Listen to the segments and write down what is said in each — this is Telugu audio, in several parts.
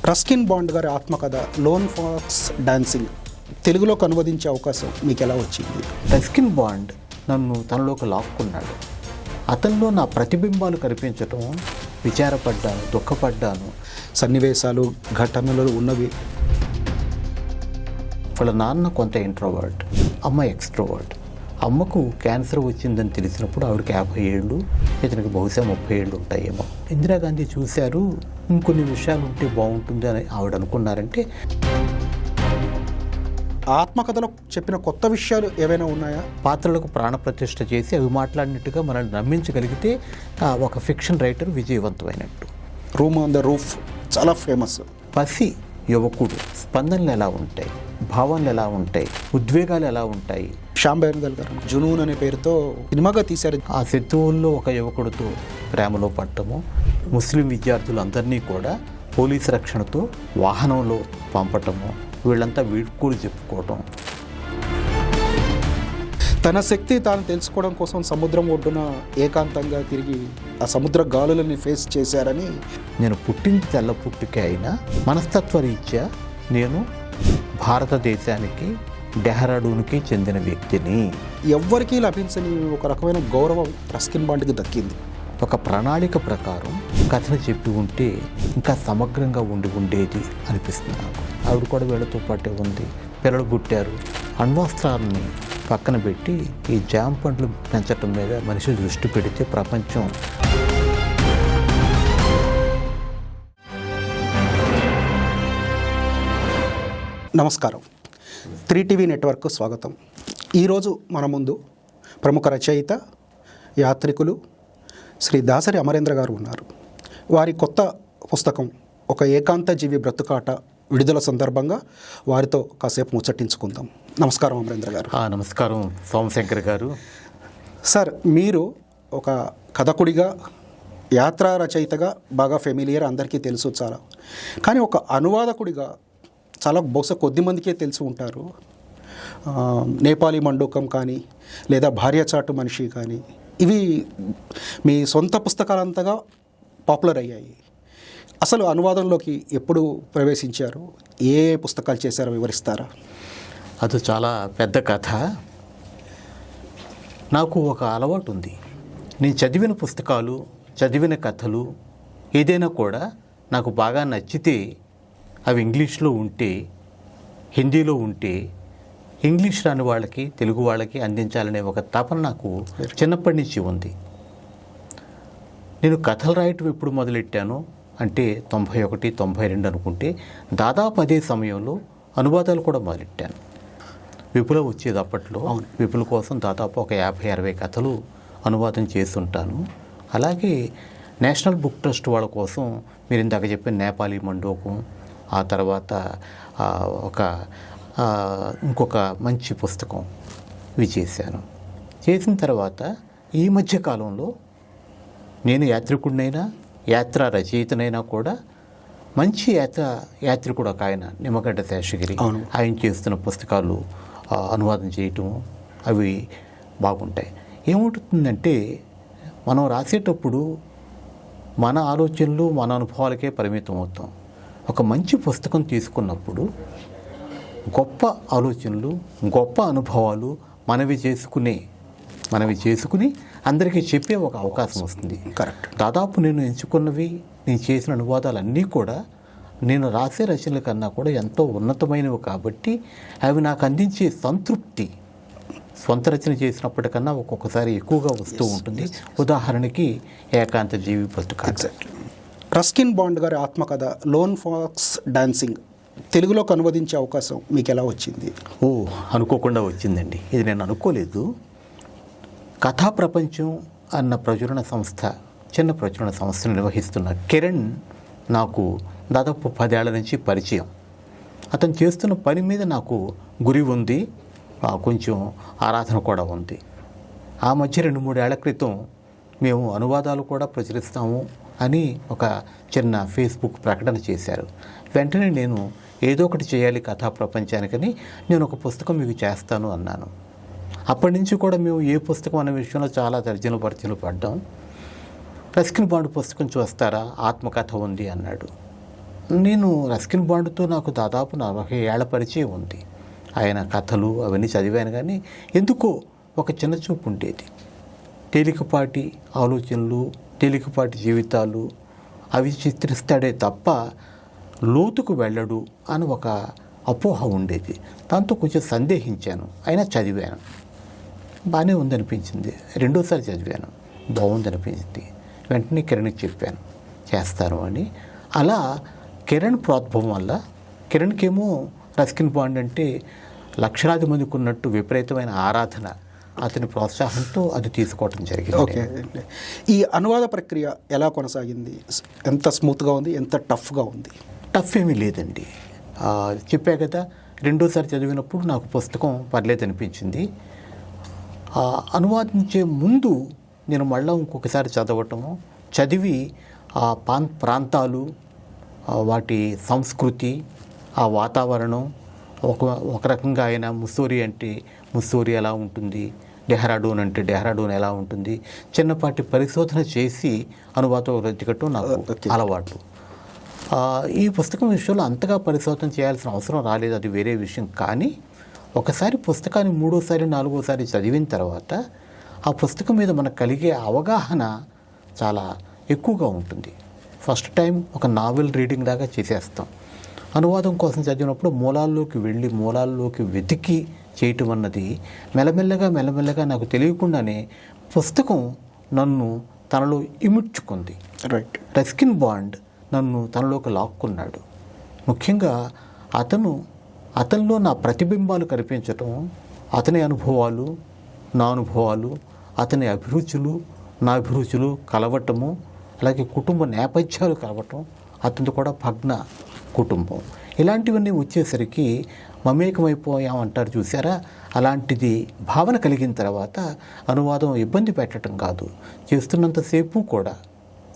రస్కిన్ బాండ్ గారి ఆత్మకథ లోన్ ఫాక్స్ డాన్సింగ్ తెలుగులోకి అనువదించే అవకాశం మీకు ఎలా వచ్చింది? రస్కిన్ బాండ్ నన్ను తనలోకి లాక్కున్నాడు. అతనిలో నా ప్రతిబింబాలు కనిపించటం, విచారపడ్డాను, దుఃఖపడ్డాను. సన్నివేశాలు ఘటనలు ఉన్నవి. వాళ్ళ నాన్న కొంత ఇంట్రోవర్ట్, అమ్మ ఎక్స్ట్రోవర్ట్. అమ్మకు క్యాన్సర్ వచ్చిందని తెలిసినప్పుడు ఆవిడకి 50 ఏళ్ళు, ఇతనికి బహుశా 30 ఏళ్ళు ఉంటాయేమో. ఇందిరాగాంధీ చూశారు, ఇంకొన్ని విషయాలు ఉంటే బాగుంటుంది అని ఆవిడ అనుకున్నారంటే. ఆత్మకథలో చెప్పిన కొత్త విషయాలు ఏవైనా ఉన్నాయా? పాత్రలకు ప్రాణప్రతిష్ఠ చేసి అవి మాట్లాడినట్టుగా మనల్ని నమ్మించగలిగితే ఒక ఫిక్షన్ రైటర్ విజయవంతమైనట్టు. రూమ్ ఆన్ ద రూఫ్ చాలా ఫేమస్. పసి యువకుడు స్పందనలు ఎలా ఉంటాయి, భావనలు ఎలా ఉంటాయి, ఉద్వేగాలు ఎలా ఉంటాయి. శ్యామ్ బెనగల్ గారు జునూన్ అనే పేరుతో సినిమాగా తీశారు. ఆ శత్రువుల్లో ఒక యువకుడితో ప్రేమలో పడటము, ముస్లిం విద్యార్థులందరినీ కూడా పోలీసు రక్షణతో వాహనంలో పంపటము, వీళ్ళంతా వీడ్కోలు చెప్పుకోవటం. తన శక్తి తాను తెలుసుకోవడం కోసం సముద్రం ఒడ్డున ఏకాంతంగా తిరిగి ఆ సముద్ర గాలులని ఫేస్ చేశారని. నేను పుట్టింది తెల్ల పుట్టుకే అయినా మనస్తత్వ రీత్యా నేను భారతదేశానికి, డెహ్రాడూన్కి చెందిన వ్యక్తిని. ఎవ్వరికీ లభించని ఒక రకమైన గౌరవం రస్కిన్ బాండ్కి దక్కింది. ఒక ప్రణాళిక ప్రకారం కథను చెప్పి ఉంటే ఇంకా సమగ్రంగా ఉండేది అనిపిస్తుంది నాకు. ఆవిడ కూడా వీళ్ళతో పాటే ఉంది, పిల్లలు పుట్టారు. అణ్వస్త్రాలని పక్కన పెట్టి ఈ జామ పండ్లు పెంచటం మీద మనిషి దృష్టి పెడితే ప్రపంచం. నమస్కారం, 3TV నెట్వర్క్ స్వాగతం. ఈరోజు మన ముందు ప్రముఖ రచయిత, యాత్రికులు శ్రీ దాసరి అమరేంద్ర గారు ఉన్నారు. వారి కొత్త పుస్తకం ఒక ఏకాంత జీవి బ్రతుకాట విడుదల సందర్భంగా వారితో కాసేపు ముచ్చటించుకుందాం. నమస్కారం అమరేంద్ర గారు. నమస్కారం సోమశంకర్ గారు. సార్, మీరు ఒక కథకుడిగా, యాత్రా రచయితగా బాగా ఫెమిలియర్, అందరికీ తెలుసు చాలా. కానీ ఒక అనువాదకుడిగా చాలా బహుశా కొద్ది మందికే తెలిసి ఉంటారు. నేపాలీ మండూకం కానీ, లేదా భార్యాచాటు మనిషి కానీ, ఇవి మీ సొంత పుస్తకాలంతగా పాపులర్ అయ్యాయి. అసలు అనువాదంలోకి ఎప్పుడు ప్రవేశించారు? ఏ పుస్తకాలు చేశారో వివరిస్తారా? అది చాలా పెద్ద కథ. నాకు ఒక అలవాటు ఉంది. నేను చదివిన పుస్తకాలు, చదివిన కథలు ఏదైనా కూడా నాకు బాగా నచ్చితే అవి ఇంగ్లీష్లో ఉంటే, హిందీలో ఉంటే, ఇంగ్లీష్ రాని వాళ్ళకి, తెలుగు వాళ్ళకి అందించాలనే ఒక తపన నాకు చిన్నప్పటి నుంచి ఉంది. నేను కథలు రాయటం ఎప్పుడు మొదలెట్టాను అంటే 91, 92 అనుకుంటే, దాదాపు అదే సమయంలో అనువాదాలు కూడా మొదలెట్టాను. విపుల వచ్చేది అప్పట్లో. విపుల కోసం దాదాపు ఒక 50-60 కథలు అనువాదం చేస్తుంటాను. అలాగే నేషనల్ బుక్ ట్రస్ట్ వాళ్ళ కోసం మీరు ఇందాక చెప్పిన నేపాలీ మండోకం, ఆ తర్వాత ఇంకొక మంచి పుస్తకం ఇవి చేశాను. చేసిన తర్వాత ఈ మధ్యకాలంలో నేను యాత్రికుడినైనా, యాత్రా రచయితనైనా కూడా మంచి యాత్రికుడు ఒక ఆయన నిమ్మగడ్డ శేషగిరి, ఆయన చేస్తున్న పుస్తకాలు అనువాదం చేయటం అవి బాగుంటాయి. ఏముంటుందంటే, మనం రాసేటప్పుడు మన ఆలోచనలు, మన అనుభవాలకే పరిమితం అవుతాం. ఒక మంచి పుస్తకం తీసుకున్నప్పుడు గొప్ప ఆలోచనలు, గొప్ప అనుభవాలు మనవి చేసుకుని అందరికీ చెప్పే ఒక అవకాశం వస్తుంది. కరెక్ట్. దాదాపు నేను ఎంచుకున్నవి, నేను చేసిన అనువాదాలన్నీ కూడా నేను రాసే రచనల కన్నా కూడా ఎంతో ఉన్నతమైనవి కాబట్టి అవి నాకు అందించే సంతృప్తి స్వంత రచన చేసినప్పటికన్నా ఒక్కొక్కసారి ఎక్కువగా వస్తూ ఉంటుంది. ఉదాహరణకి ఏకాంత జీవి బ్రతుకాట. రస్కిన్ బాండ్ గారి ఆత్మకథ లోన్ ఫాక్స్ డాన్సింగ్ తెలుగులోకి అనువదించే అవకాశం మీకు ఎలా వచ్చింది? అనుకోకుండా వచ్చిందండి. ఇది నేను అనుకోలేదు. కథా ప్రపంచం అన్న ప్రచురణ సంస్థ, చిన్న ప్రచురణ సంస్థను నిర్వహిస్తున్న కిరణ్ నాకు దాదాపు 10 ఏళ్ల నుంచి పరిచయం. అతను చేస్తున్న పని మీద నాకు గురి ఉంది, కొంచెం ఆరాధన కూడా ఉంది. ఆ మధ్య 2-3 ఏళ్ల క్రితం మేము అనువాదాలు కూడా ప్రచురిస్తాము అని ఒక చిన్న ఫేస్బుక్ ప్రకటన చేశారు. వెంటనే నేను ఏదో ఒకటి చేయాలి కథా ప్రపంచానికని నేను ఒక పుస్తకం మీకు చేస్తాను అన్నాను. అప్పటి నుంచి కూడా మేము ఏ పుస్తకం అనే విషయంలో చాలా తర్జనలు పడ్డాం. రస్కిన్ బాండ్ పుస్తకం చూస్తారా, ఆత్మకథ ఉంది అన్నాడు. నేను రస్కిన్ బాండ్తో నాకు దాదాపు 40 ఏళ్ల పరిచయం ఉంది. ఆయన కథలు అవన్నీ చదివాను, కానీ ఎందుకో ఒక చిన్న చూపు ఉండేది. తేలికపాటి ఆలోచనలు, తేలికపాటి జీవితాలు అవి చిత్రిస్తాడే తప్ప లోతుకు వెళ్ళడు అని ఒక అపోహ ఉండేది. దాంతో కొంచెం సందేహించాను. అయినా చదివాను, బాగానే ఉందనిపించింది. రెండోసారి చదివాను, బాగుందనిపించింది. వెంటనే కిరణ్కి చెప్పాను చేస్తాను అని. అలా కిరణ్ ప్రోద్భవం వల్ల, కిరణ్కేమో రస్కిన్ బాండ్ అంటే లక్షలాది మందికి ఉన్నట్టు విపరీతమైన ఆరాధన, అతని ప్రోత్సాహంతో అది తీసుకోవటం జరిగింది. ఓకే, ఈ అనువాద ప్రక్రియ ఎలా కొనసాగింది? ఎంత స్మూత్గా ఉంది, ఎంత టఫ్గా ఉంది? టఫ్ ఏమీ లేదండి. చెప్పా కదా, రెండోసారి చదివినప్పుడు నాకు పుస్తకం పర్లేదు అనిపించింది. అనువాదించే ముందు నేను మళ్ళీ ఇంకొకసారి చదవటము, చదివి ఆ ప్రాంతాలు, వాటి సంస్కృతి, ఆ వాతావరణం, ఒక రకంగా ఆయన ముస్సోరీ అంటే ముస్సోరీ ఎలా ఉంటుంది, డెహ్రాడూన్ అంటే డెహ్రాడూన్ ఎలా ఉంటుంది, చిన్నపాటి పరిశోధన చేసి అనువాదం రచించటం నాకు అలవాటు. ఈ పుస్తకం విషయంలో అంతగా పరిశోధన చేయాల్సిన అవసరం రాలేదు, అది వేరే విషయం. కానీ ఒకసారి పుస్తకాన్ని 3వ, 4వసారి చదివిన తర్వాత ఆ పుస్తకం మీద మనకు కలిగే అవగాహన చాలా ఎక్కువగా ఉంటుంది. ఫస్ట్ టైం ఒక నావెల్ రీడింగ్ లాగా చేసేస్తాం. అనువాదం కోసం చదివినప్పుడు మూలాల్లోకి వెళ్ళి మూలాల్లోకి వెతికి చేయటం అన్నది మెల్లమెల్లగా నాకు తెలియకుండానే పుస్తకం నన్ను తనలో ఇముడ్చుకుంది. రైట్. రస్కిన్ బాండ్ నన్ను తనలోకి లాక్కున్నాడు. ముఖ్యంగా అతనిలో నా ప్రతిబింబాలు కనిపించటం, అతని అనుభవాలు, నా అనుభవాలు, అతని అభిరుచులు, నా అభిరుచులు కలవటము, అలాగే కుటుంబ నేపథ్యాలు కలవటం, అతనితో కూడా భగ్న కుటుంబం, ఇలాంటివన్నీ వచ్చేసరికి మమేకమైపోయామంటారు చూసారా, అలాంటిది భావన కలిగిన తర్వాత అనువాదం ఇబ్బంది పెట్టడం కాదు, చేస్తున్నంతసేపు కూడా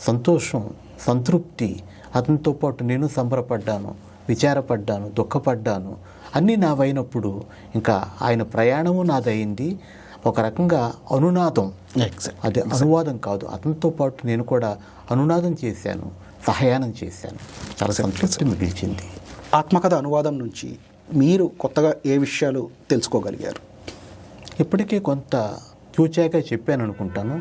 సంతోషం, సంతృప్తి. అతనితో పాటు నేను సంబరపడ్డాను, విచారపడ్డాను, దుఃఖపడ్డాను, అన్నీ నావైనప్పుడు ఇంకా ఆయన ప్రయాణము నాదయింది. ఒక రకంగా అనునాదం, అది అనువాదం కాదు, అతనితో పాటు నేను కూడా అనునాదం చేశాను, సహాయానం చేశాను. చాలా సంతృప్తి మిగిల్చింది. ఆత్మకథ అనువాదం నుంచి మీరు కొత్తగా ఏ విషయాలు తెలుసుకోగలిగారు? ఇప్పటికే కొంత చూచాక చెప్పాను అనుకుంటాను.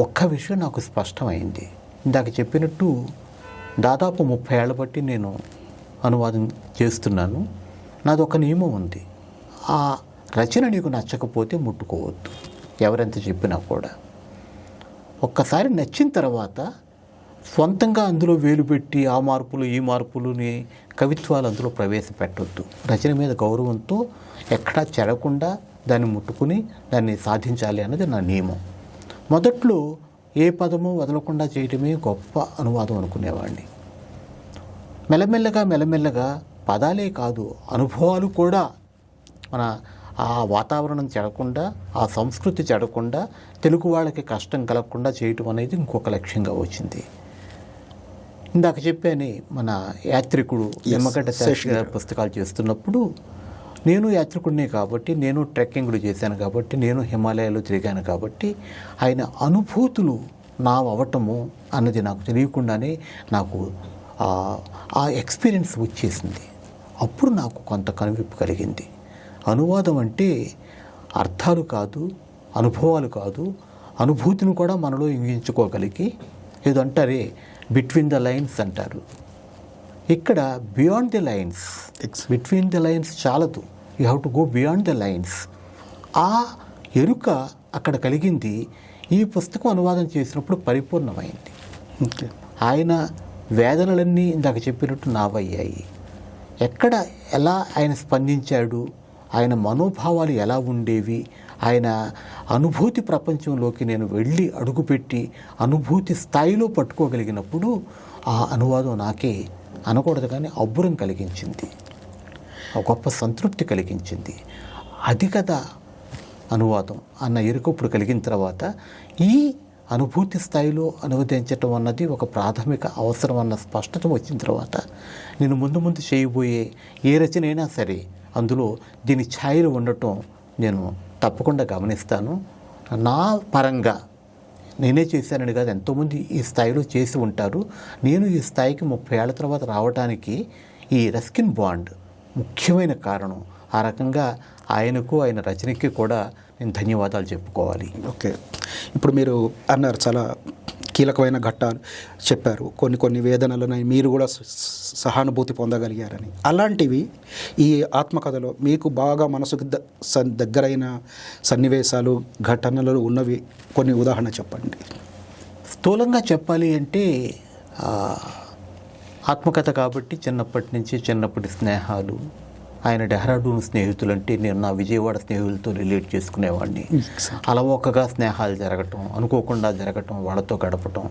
ఒక్క విషయం నాకు స్పష్టమైంది. ఇందాక చెప్పినట్టు దాదాపు 30 ఏళ్ల బట్టి నేను అనువాదం చేస్తున్నాను. నాది ఒక నియమం ఉంది, ఆ రచన నీకు నచ్చకపోతే ముట్టుకోవద్దు, ఎవరెంత చెప్పినా కూడా. ఒక్కసారి నచ్చిన తర్వాత స్వంతంగా అందులో వేలు పెట్టి ఆ మార్పులు ఈ మార్పులుని కవిత్వాలు అందులో ప్రవేశపెట్టొద్దు. రచన మీద గౌరవంతో ఎక్కడా చెడకుండా దాన్ని ముట్టుకుని దాన్ని సాధించాలి అన్నది నా నియమం. మొదట్లో ఏ పదము వదలకుండా చేయటమే గొప్ప అనువాదం అనుకునేవాడిని. మెల్లమెల్లగా పదాలే కాదు, అనుభవాలు కూడా, మన ఆ వాతావరణం చెడకుండా, ఆ సంస్కృతి చెడకుండా, తెలుగు వాళ్ళకి కష్టం కలగకుండా చేయటం అనేది ఇంకొక లక్ష్యంగా వచ్చింది. ఇందాక చెప్పాను, మన యాత్రికుడు నిమ్మగడ్డ శాస్త్రి గారి పుస్తకాలు చేస్తున్నప్పుడు నేను యాత్రికుడినే కాబట్టి, నేను ట్రెక్కింగ్లు చేశాను కాబట్టి, నేను హిమాలయాలు తిరిగాను కాబట్టి, ఆయన అనుభూతులు నా అవటము అన్నది నాకు తెలియకుండానే నాకు ఆ ఎక్స్పీరియన్స్ వచ్చేసింది. అప్పుడు నాకు కొంత కనువిప్పు కలిగింది. అనువాదం అంటే అర్థాలు కాదు, అనుభవాలు కాదు, అనుభూతిని కూడా మనలో ఇంగించుకోగలిగి, ఏదో అంటారే బిట్వీన్ ద లైన్స్ అంటారు. ఇక్కడ beyond the lines, between the lines చాలదు, you have to go beyond the lines. ఆ ఎరుక అక్కడ కలిగింది. ఈ పుస్తకం అనువాదం చేసినప్పుడు పరిపూర్ణమైంది. ఆయన వేదనలన్నీ ఇందాక చెప్పినట్టు నావయ్యాయి. ఎక్కడ ఎలా ఆయన స్పందించాడు, ఆయన మనోభావాలు ఎలా ఉండేవి, ఆయన అనుభూతి ప్రపంచంలోకి నేను వెళ్ళి అడుగుపెట్టి అనుభూతి స్థాయిలో పట్టుకోగలిగినప్పుడు ఆ అనువాదం నాకే అనకూడదు కానీ అబ్బురం కలిగించింది, గొప్ప సంతృప్తి కలిగించింది. అది కదా అనువాదం అన్న ఎరుకప్పుడు కలిగిన తర్వాత ఈ అనుభూతి స్థాయిలో అనువదించటం అన్నది ఒక ప్రాథమిక అవసరం అన్న స్పష్టత వచ్చిన తర్వాత నేను ముందు చేయబోయే ఏ రచన అయినా సరే అందులో దీని ఛాయలు ఉండటం నేను తప్పకుండా గమనిస్తాను. నా పరంగా నేనే చేశానని కాదు, ఎంతోమంది ఈ స్థాయిలో చేసి ఉంటారు. నేను ఈ స్థాయికి 30 ఏళ్ల తర్వాత రావడానికి ఈ రస్కిన్ బాండ్ ముఖ్యమైన కారణం. ఆ రకంగా ఆయనకు, ఆయన రచనకి కూడా నేను ధన్యవాదాలు చెప్పుకోవాలి. ఓకే, ఇప్పుడు మీరు అన్నారు చాలా కీలకమైన ఘట్టాలు చెప్పారు, కొన్ని వేదనలను మీరు కూడా సహానుభూతి పొందగలిగారని. అలాంటివి ఈ ఆత్మకథలో మీకు బాగా మనసుకు దగ్గరైన సన్నివేశాలు, ఘటనలు ఉన్నవి కొన్ని ఉదాహరణ చెప్పండి. స్థూలంగా చెప్పాలి అంటే ఆత్మకథ కాబట్టి చిన్నప్పటి స్నేహాలు, ఆయన డెహ్రాడూన్ స్నేహితులు అంటే నేను నా విజయవాడ స్నేహితులతో రిలేట్ చేసుకునేవాడిని. అలవోకగా స్నేహాలు జరగటం, అనుకోకుండా జరగటం, వాళ్ళతో గడపటం.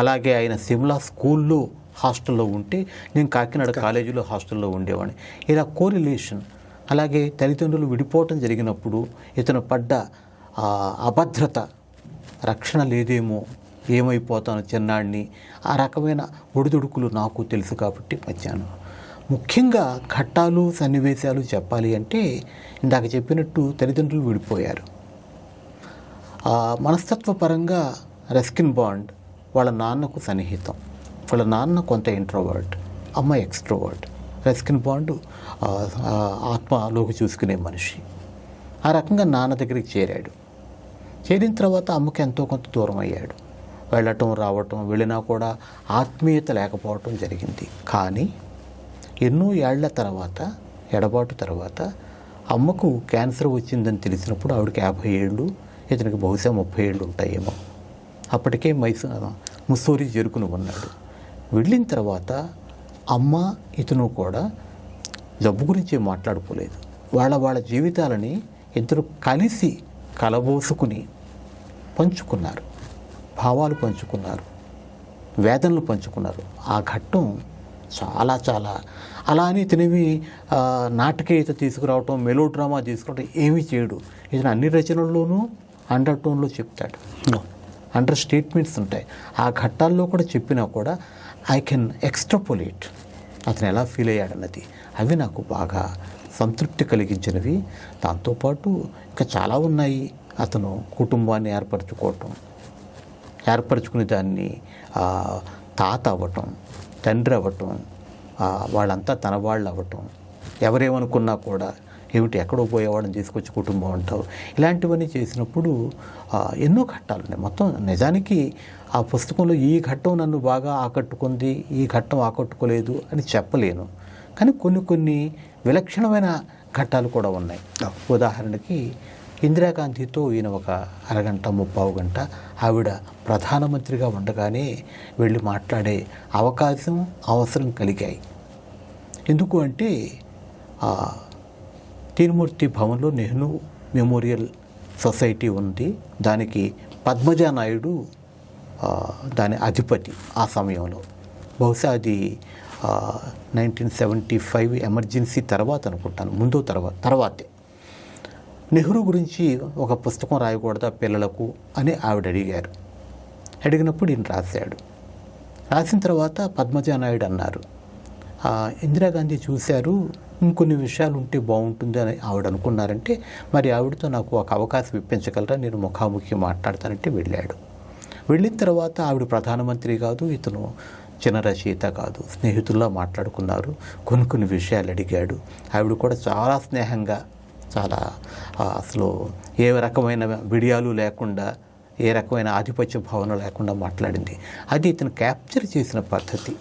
అలాగే ఆయన సిమ్లా స్కూల్లో హాస్టల్లో ఉంటే నేను కాకినాడ కాలేజీలో హాస్టల్లో ఉండేవాడిని. ఇలా కోరిలేషన్. అలాగే తల్లిదండ్రులు విడిపోవటం జరిగినప్పుడు ఇతను పడ్డ అభద్రత, రక్షణ లేదేమో, ఏమైపోతాను చిన్నాడిని, ఆ రకమైన ఒడిదుడుకులు నాకు తెలుసు కాబట్టి వచ్చాను. ముఖ్యంగా ఘట్టాలు, సన్నివేశాలు చెప్పాలి అంటే ఇందాక చెప్పినట్టు తల్లిదండ్రులు విడిపోయారు. మనస్తత్వపరంగా రస్కిన్ బాండ్ వాళ్ళ నాన్నకు సన్నిహితం. వాళ్ళ నాన్న కొంత ఇంట్రోవర్ట్, అమ్మ ఎక్స్ట్రోవర్ట్. రస్కిన్ బాండ్ ఆత్మలోకి చూసుకునే మనిషి. ఆ రకంగా నాన్న దగ్గరికి చేరాడు. చేరిన తర్వాత అమ్మకి ఎంతో కొంత దూరం అయ్యాడు. వెళ్ళటం రావటం, వెళ్ళినా కూడా ఆత్మీయత లేకపోవటం జరిగింది. కానీ ఎన్నో ఏళ్ల తర్వాత, ఎడబాటు తర్వాత అమ్మకు క్యాన్సర్ వచ్చిందని తెలిసినప్పుడు ఆవిడకి 50 ఏళ్ళు, ఇతనికి బహుశా 30 ఏళ్ళు ఉంటాయేమో. అప్పటికే ముస్సోరీ చేరుకుని ఉన్నాడు. వెళ్ళిన తర్వాత అమ్మ, ఇతను కూడా జబ్బు గురించి మాట్లాడుకోలేదు. వాళ్ళ జీవితాలని ఇద్దరు కలిసి కలబోసుకుని పంచుకున్నారు, భావాలు పంచుకున్నారు, వేదనలు పంచుకున్నారు. ఆ ఘట్టం చాలా అలా అని ఇతనివి నాటకీయత తీసుకురావటం, మెలో డ్రామా తీసుకురావటం ఏమీ చేయడు. ఇతను అన్ని రచనల్లోనూ అండర్ టోన్లో చెప్తాడు, అండర్ స్టేట్మెంట్స్ ఉంటాయి. ఆ ఘట్టాల్లో కూడా చెప్పినా కూడా ఐ కెన్ ఎక్స్ట్రాపోలేట్ అతను ఎలా ఫీల్ అయ్యాడన్నది. అవి నాకు బాగా సంతృప్తి కలిగించినవి. దాంతోపాటు ఇంకా చాలా ఉన్నాయి. అతను కుటుంబాన్ని ఏర్పరచుకునే దాన్ని తాత అవ్వటం, తండ్రి అవ్వటం, వాళ్ళంతా తన వాళ్ళు అవ్వటం, ఎవరేమనుకున్నా కూడా ఏమిటి ఎక్కడో పోయేవాళ్ళని తీసుకొచ్చి కుటుంబం అంటావు, ఇలాంటివన్నీ చేసినప్పుడు ఎన్నో ఘట్టాలు ఉన్నాయి. మొత్తం నిజానికి ఆ పుస్తకంలో ఈ ఘట్టం నన్ను బాగా ఆకట్టుకుంది, ఈ ఘట్టం ఆకట్టుకోలేదు అని చెప్పలేను. కానీ కొన్ని విలక్షణమైన ఘట్టాలు కూడా ఉన్నాయి. ఉదాహరణకి ఇందిరాగాంధీతో ఈయన ఒక అరగంట, 30 గంట ఆవిడ ప్రధానమంత్రిగా ఉండగానే వెళ్ళి మాట్లాడే అవసరం కలిగాయి. ఎందుకు అంటే తీన్మూర్తి భవన్లో నెహ్రూ మెమోరియల్ సొసైటీ ఉంది. దానికి పద్మజా నాయుడు దాని అధిపతి ఆ సమయంలో. బహుశా అది 1975 ఎమర్జెన్సీ తర్వాత అనుకుంటాను, ముందు తర్వాతే. నెహ్రూ గురించి ఒక పుస్తకం రాయకూడదా పిల్లలకు అని ఆవిడ అడిగారు. అడిగినప్పుడు ఈయన రాశాడు. రాసిన తర్వాత పద్మజా నాయుడు అన్నారు, ఇందిరాగాంధీ చూశారు, ఇంకొన్ని విషయాలు ఉంటే బాగుంటుంది అని ఆవిడ అనుకున్నారంటే మరి ఆవిడతో నాకు ఒక అవకాశం ఇప్పించగలరా, నేను ముఖాముఖి మాట్లాడతానంటే వెళ్ళాడు. వెళ్ళిన తర్వాత ఆవిడ ప్రధానమంత్రి కాదు, ఇతను చిన్న రచయిత కాదు, స్నేహితుల్లా మాట్లాడుకున్నారు. కొన్ని విషయాలు అడిగాడు. ఆవిడ కూడా చాలా స్నేహంగా, చాలా అసలు ఏ రకమైన బిడియాలు లేకుండా, ఏ రకమైన ఆధిపత్య భావన లేకుండా మాట్లాడింది. అది ఇతను క్యాప్చర్ చేసిన పద్ధతి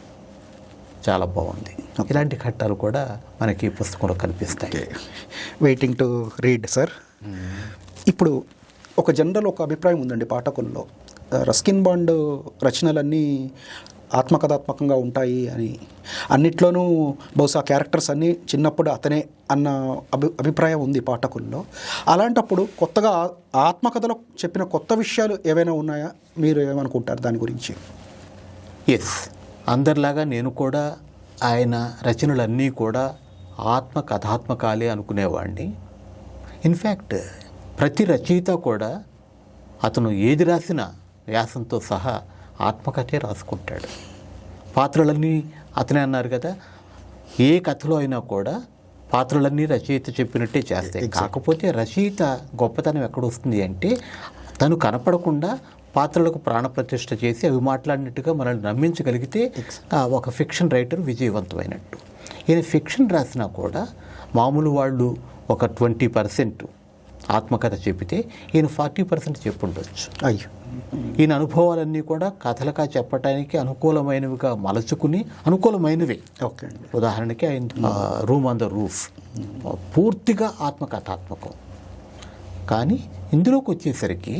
చాలా బాగుంది. ఇలాంటి ఘట్టాలు కూడా మనకి ఈ పుస్తకంలో కనిపిస్తాయి. Waiting to read sir. ఇప్పుడు ఒక జనరల్ ఒక అభిప్రాయం ఉందండి పాఠకుల్లో, రస్కిన్ బాండ్ రచనలన్నీ ఆత్మకథాత్మకంగా ఉంటాయి అని, అన్నిట్లోనూ బహుశా క్యారెక్టర్స్ అన్నీ చిన్నప్పుడు అతనే అన్న అభిప్రాయం ఉంది పాఠకుల్లో. అలాంటప్పుడు కొత్తగా ఆత్మకథలో చెప్పిన కొత్త విషయాలు ఏవైనా ఉన్నాయా? మీరు ఏమనుకుంటారు దాని గురించి? ఎస్, అందరిలాగా నేను కూడా ఆయన రచనలన్నీ కూడా కథాత్మకాలే అనుకునేవాడిని. ఇన్ఫ్యాక్ట్ ప్రతి రచయిత కూడా అతను ఏది రాసినా వ్యాసంతో సహా ఆత్మకథే రాసుకుంటాడు. పాత్రలన్నీ అతనే అన్నారు కదా, ఏ కథలో అయినా కూడా పాత్రలన్నీ రచయిత చెప్పినట్టే చేస్తాయి. కాకపోతే రచయిత గొప్పతనం ఎక్కడొస్తుంది అంటే తను కనపడకుండా పాత్రలకు ప్రాణప్రతిష్ఠ చేసి అవి మాట్లాడినట్టుగా మనల్ని నమ్మించగలిగితే ఒక ఫిక్షన్ రైటర్ విజయవంతమైనట్టు. ఈయన ఫిక్షన్ రాసినా కూడా మామూలు వాళ్ళు ఒక 20% ఆత్మకథ చెప్పితే ఈయన 40% చెప్పుండొచ్చు. అయ్యో, ఈయన అనుభవాలన్నీ కూడా కథలుగా చెప్పడానికి అనుకూలమైనవిగా మలచుకుని అనుకూలమైనవి. ఓకే అండి. ఉదాహరణకి ఆయన రూమ్ ఆన్ ద రూఫ్ పూర్తిగా ఆత్మకథాత్మకం. కానీ ఇందులోకి వచ్చేసరికి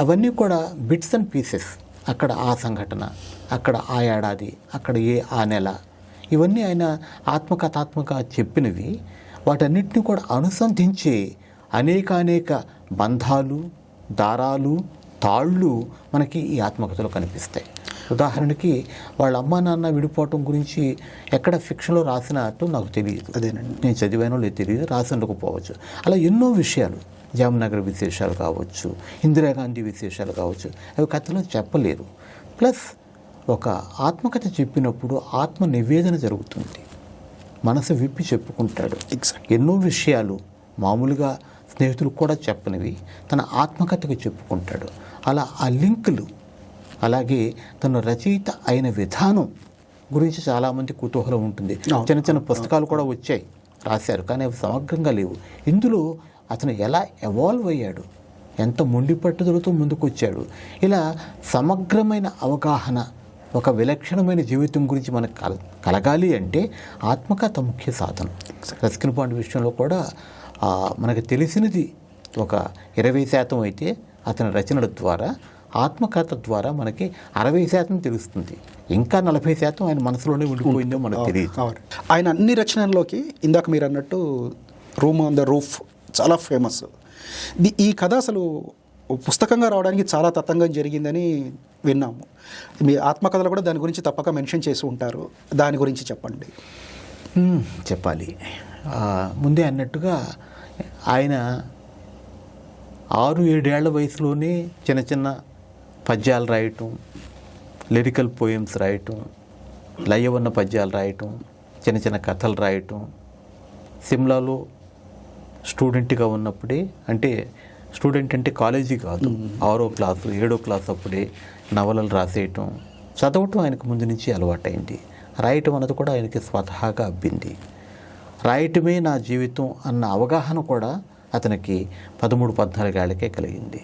అవన్నీ కూడా బిట్స్ అండ్ పీసెస్. అక్కడ ఆ సంఘటన, అక్కడ ఆ ఏడాది, అక్కడ ఆ నెల, ఇవన్నీ ఆయన ఆత్మకథాత్మక చెప్పినవి. వాటన్నిటిని కూడా అనుసంధించి అనేక బంధాలు, దారాలు, తాళ్ళు మనకి ఈ ఆత్మకథలో కనిపిస్తాయి. ఉదాహరణకి వాళ్ళ అమ్మా నాన్న విడిపోవటం గురించి ఎక్కడ ఫిక్షన్లో రాసినట్టు నాకు తెలియదు. అదేనండి, నేను చదివానో లేదు తెలియదు, రాసి ఉండకపోవచ్చు. అలా ఎన్నో విషయాలు, జామ్నగర్ విశేషాలు కావచ్చు, ఇందిరాగాంధీ విశేషాలు కావచ్చు, అవి కథలో చెప్పలేరు. ప్లస్ ఒక ఆత్మకథ చెప్పినప్పుడు ఆత్మ నివేదన జరుగుతుంది, మనసు విప్పి చెప్పుకుంటాడు. ఎన్నో విషయాలు మామూలుగా స్నేహితులు కూడా చెప్పనివి తన ఆత్మకథకు చెప్పుకుంటాడు. అలా ఆ లింకులు, అలాగే తన రచయిత అయిన విధానం గురించి చాలామంది కుతూహలం ఉంటుంది. చిన్న చిన్న పుస్తకాలు కూడా వచ్చాయి, రాశారు, కానీ అవి సమగ్రంగా లేవు. ఇందులో అతను ఎలా ఎవాల్వ్ అయ్యాడు, ఎంత మొండి పట్టుదలతో ముందుకు వచ్చాడు, ఇలా సమగ్రమైన అవగాహన, ఒక విలక్షణమైన జీవితం గురించి మనకు కలగాలి అంటే ఆత్మకథ ముఖ్య సాధనం. రస్కిన్ బాండ్ విషయంలో కూడా మనకు తెలిసినది ఒక 20% అయితే అతని రచనల ద్వారా, ఆత్మకథ ద్వారా మనకి 60% తెలుస్తుంది. ఇంకా 40% ఆయన మనసులోనే ఉండిపోయిందో మనకు తెలియదు. ఆయన అన్ని రచనల్లోకి ఇందాక మీరు అన్నట్టు రూమ్ ఆన్ ద రూఫ్ చాలా ఫేమస్. ఈ కథ అసలు పుస్తకంగా రావడానికి చాలా తతంగం జరిగిందని విన్నాము. మీ ఆత్మకథలు కూడా దాని గురించి తప్పక మెన్షన్ చేసి ఉంటారు, దాని గురించి చెప్పండి. చెప్పాలి. ముందే అన్నట్టుగా ఆయన 6-7 ఏళ్ల వయసులోనే చిన్న చిన్న పద్యాలు రాయటం, లిరికల్ పోయమ్స్ రాయటం, లయవన్న పద్యాలు రాయటం, చిన్న చిన్న కథలు రాయటం. సిమ్లాలో స్టూడెంట్గా ఉన్నప్పుడే, అంటే స్టూడెంట్ అంటే కాలేజీ కాదు, 6వ క్లాసు 7వ క్లాసు అప్పుడే నవలలు రాసేయటం, చదవటం ఆయనకు ముందు నుంచి అలవాటైంది. రాయటం అన్నది కూడా ఆయనకి స్వతహాగా అబ్బింది. రాయటమే నా జీవితం అన్న అవగాహన కూడా అతనికి 13-14 ఏళ్లకే కలిగింది.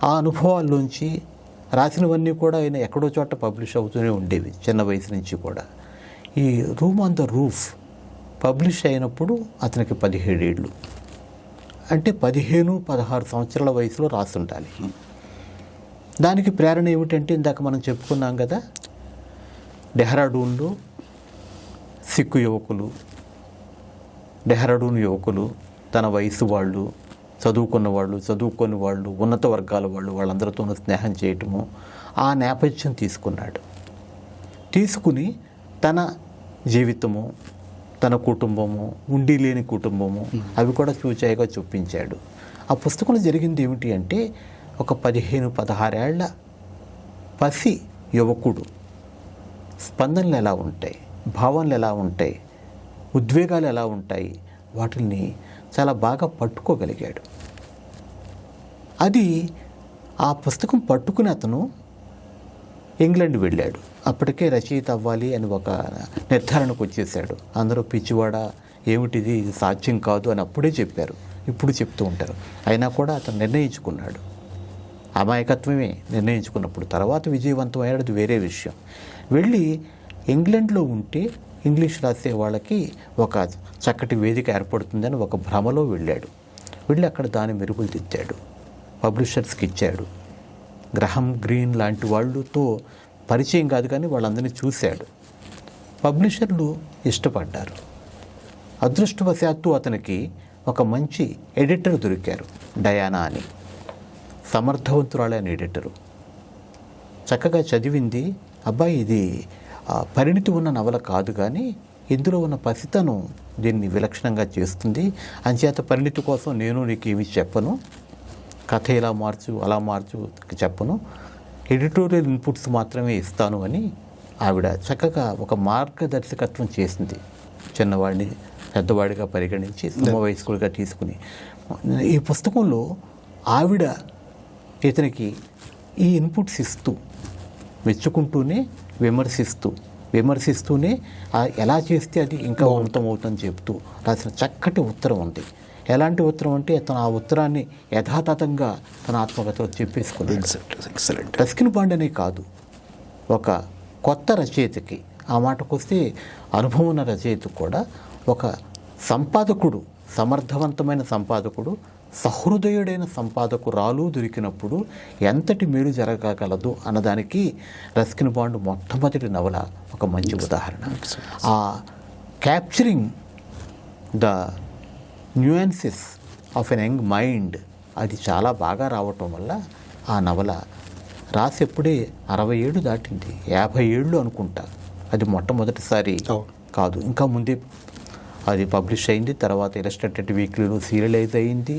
ఆ అనుభవాల్లోంచి రాసినవన్నీ కూడా ఆయన ఎక్కడో చోట పబ్లిష్ అవుతూనే ఉండేవి చిన్న వయసు నుంచి కూడా. ఈ room on the roof publish అయినప్పుడు అతనికి 17 ఏళ్ళు, అంటే 15-16 సంవత్సరాల వయసులో రాసుండాలి. దానికి ప్రేరణ ఏమిటంటే ఇందాక మనం చెప్పుకున్నాం కదా, డెహ్రాడూన్లో సిక్కు యువకులు, డెహ్రాడూన్ యువకులు, తన వయసు వాళ్ళు, చదువుకున్న వాళ్ళు, చదువుకొని వాళ్ళు, ఉన్నత వర్గాల వాళ్ళు, వాళ్ళందరితోనూ స్నేహం చేయటము, ఆ నేపథ్యం తీసుకున్నాడు. తీసుకుని తన జీవితము, తన కుటుంబము, ఉండి లేని కుటుంబము, అవి కూడా చూచాయిగా చూపించాడు. ఆ పుస్తకంలో జరిగింది ఏమిటి అంటే, ఒక 15-16 ఏళ్ల పసి యువకుడు స్పందనలు ఎలా ఉంటాయి, భావనలు ఎలా ఉంటాయి, ఉద్వేగాలు ఎలా ఉంటాయి, వాటిని చాలా బాగా పట్టుకోగలిగాడు. అది ఆ పుస్తకం పట్టుకుని అతను ఇంగ్లాండ్ వెళ్ళాడు. అప్పటికే రచయిత అవ్వాలి అని ఒక నిర్ధారణకు వచ్చేసాడు. అందరూ పిచ్చివాడ, ఏమిటిది, ఇది సాధ్యం కాదు అని అప్పుడే చెప్పారు, ఇప్పుడు చెప్తూ ఉంటారు. అయినా కూడా అతను నిర్ణయించుకున్నాడు. అమాయకత్వమే నిర్ణయించుకున్నప్పుడు తర్వాత విజయవంతమయ్యాడు, వేరే విషయం. వెళ్ళి ఇంగ్లాండ్లో ఉంటే ఇంగ్లీష్ రాసే వాళ్ళకి ఒక చక్కటి వేదిక ఏర్పడుతుందని ఒక భ్రమలో వెళ్ళాడు. వెళ్ళి అక్కడ దాని మెరుగులు దిద్దాడు, పబ్లిషర్స్కి ఇచ్చాడు. గ్రహం గ్రీన్ లాంటి వాళ్ళతో పరిచయం కాదు కానీ వాళ్ళందరినీ చూశాడు. పబ్లిషర్లు ఇష్టపడ్డారు. అదృష్టవశాత్తు అతనికి ఒక మంచి ఎడిటర్ దొరికారు, డయానా అని, సమర్థవంతురాలైన ఎడిటరు. చక్కగా చదివింది, అబ్బాయి ఇది పరిణితి ఉన్న నవల కాదు కానీ ఇందులో ఉన్న పసితనం దీన్ని విలక్షణంగా చేస్తుంది, అంచేత పరిణితి కోసం నేను నీకు ఏమి చెప్పను, కథ ఇలా మార్చు అలా మార్చు చెప్పను, ఎడిటోరియల్ ఇన్పుట్స్ మాత్రమే ఇస్తాను అని ఆవిడ చక్కగా ఒక మార్గదర్శకత్వం చేసింది. చిన్నవాడిని పెద్దవాడిగా పరిగణించి సమవయస్కుడిగా తీసుకుని. ఈ పుస్తకంలో ఆవిడ ఇతనికి ఈ ఇన్పుట్స్ ఇస్తూ మెచ్చుకుంటూనే విమర్శిస్తూనే ఎలా చేస్తే అది ఇంకా ఉన్నతమవుతుందని చెప్తూ రాసిన చక్కటి ఉత్తరం ఉంది. ఎలాంటి ఉత్తరం అంటే తన ఆ ఉత్తరాన్ని యథాతథంగా తన ఆత్మకథలో చెప్పేసుకున్నాడు. రస్కిన్ బాండ్ అనే కాదు, ఒక కొత్త రచయితకి, ఆ మాటకొస్తే అనుభవం ఉన్న రచయితకు కూడా, ఒక సంపాదకుడు, సమర్థవంతమైన సంపాదకుడు, సహృదయుడైన సంపాదకురాలు దొరికినప్పుడు ఎంతటి మేలు జరగగలదు అన్నదానికి రస్కిన్ బాండ్ మొట్టమొదటి నవల ఒక మంచి ఉదాహరణ. ఆ capturing the nuances of N young mind అది చాలా బాగా రావటం వల్ల ఆ నవల రాసి ఎప్పుడే 67 దాటింది, 50 ఏళ్ళు అనుకుంటా. అది మొట్టమొదటిసారి కాదు, ఇంకా ముందే అది పబ్లిష్ అయింది. తర్వాత ఇలస్ట్రేటెడ్ వీక్లీలో సీరియలైజ్ అయింది.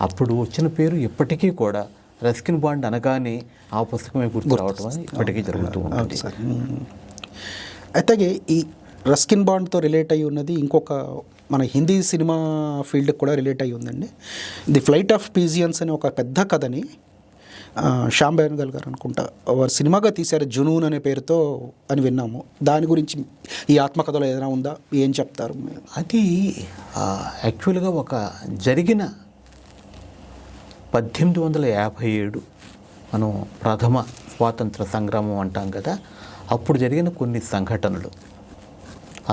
అప్పుడు వచ్చిన పేరు ఇప్పటికీ కూడా రస్కిన్ బాండ్ అనగానే ఆ పుస్తకమే గుర్తు రావటం అని ఇప్పటికీ జరుగుతూ ఉంటుంది. అయితే ఈ రస్కిన్ బాండ్తో రిలేట్ అయ్యి ఉన్నది ఇంకొక మన హిందీ సినిమా ఫీల్డ్కి కూడా రిలేట్ అయ్యి ఉందండి. ది ఫ్లైట్ ఆఫ్ పీజియన్స్ అనే ఒక పెద్ద కథని శ్యామ్ బెనగల్ గారు అనుకుంటా వారు సినిమాగా తీశారు, జునూన్ అనే పేరుతో అని విన్నాము. దాని గురించి ఈ ఆత్మకథలో ఏదైనా ఉందా, ఏం చెప్తారు? అది యాక్చువల్గా ఒక జరిగిన 1857 మనం ప్రథమ స్వాతంత్ర సంగ్రామం అంటాం కదా, అప్పుడు జరిగిన కొన్ని సంఘటనలు,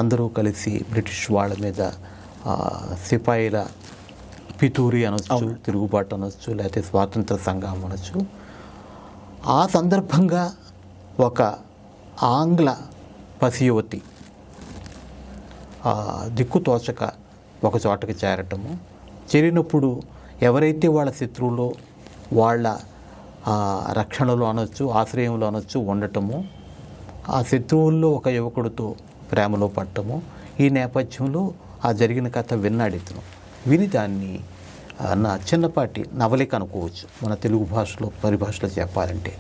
అందరూ కలిసి బ్రిటిష్ వాళ్ళ మీద సిపాయిల పితూరి అనొచ్చు, తిరుగుబాటు అనొచ్చు, లేకపోతే స్వాతంత్ర సంగ్రామం అనొచ్చు. ఆ సందర్భంగా ఒక ఆంగ్ల పసియువతి దిక్కు తోచక ఒక చోటకి చేరినప్పుడు ఎవరైతే వాళ్ళ శత్రువులో, వాళ్ళ రక్షణలో అనొచ్చు, ఆశ్రయంలో అనొచ్చు ఉండటము, ఆ శత్రువుల్లో ఒక యువకుడితో ప్రేమలో పడటము, ఈ నేపథ్యంలో ఆ జరిగిన కథ విన్నాడు ఇతను. విని దాన్ని నా చిన్నపాటి నవలిక అనుకోవచ్చు, మన తెలుగు భాషలో పరిభాషలో చెప్పాలంటే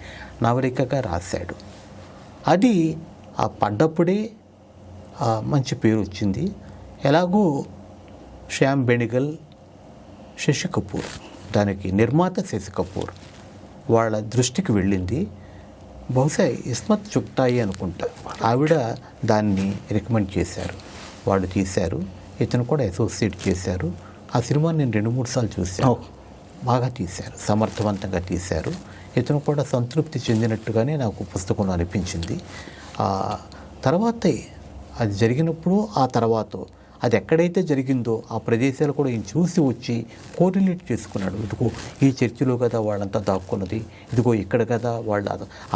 నవలికగా రాశాడు. అది ఆ పడ్డప్పుడే మంచి పేరు వచ్చింది. ఎలాగో శ్యామ్ బెనగల్, శశి కపూర్, దానికి నిర్మాత శశి కపూర్ వాళ్ళ దృష్టికి వెళ్ళింది. బహుశా ఇస్మత్ చుగ్తాయి అనుకుంటా, ఆవిడ దాన్ని రికమెండ్ చేశారు, వాళ్ళు తీశారు, ఇతను కూడా అసోసియేట్ చేశారు. ఆ సినిమాని నేను 2-3 సార్లు చూశాను. బాగా తీశారు, సమర్థవంతంగా తీశారు. ఇతను కూడా సంతృప్తి చెందినట్టుగానే నాకు పుస్తకంలో అనిపించింది. తర్వాత అది జరిగినప్పుడు, ఆ తర్వాత అది ఎక్కడైతే జరిగిందో ఆ ప్రదేశాలు కూడా ఈయన చూసి వచ్చి కోరిలేట్ చేసుకున్నాడు. ఇదిగో ఈ చర్చిలో కదా వాళ్ళంతా దాక్కున్నది, ఇదిగో ఇక్కడ కదా వాళ్ళ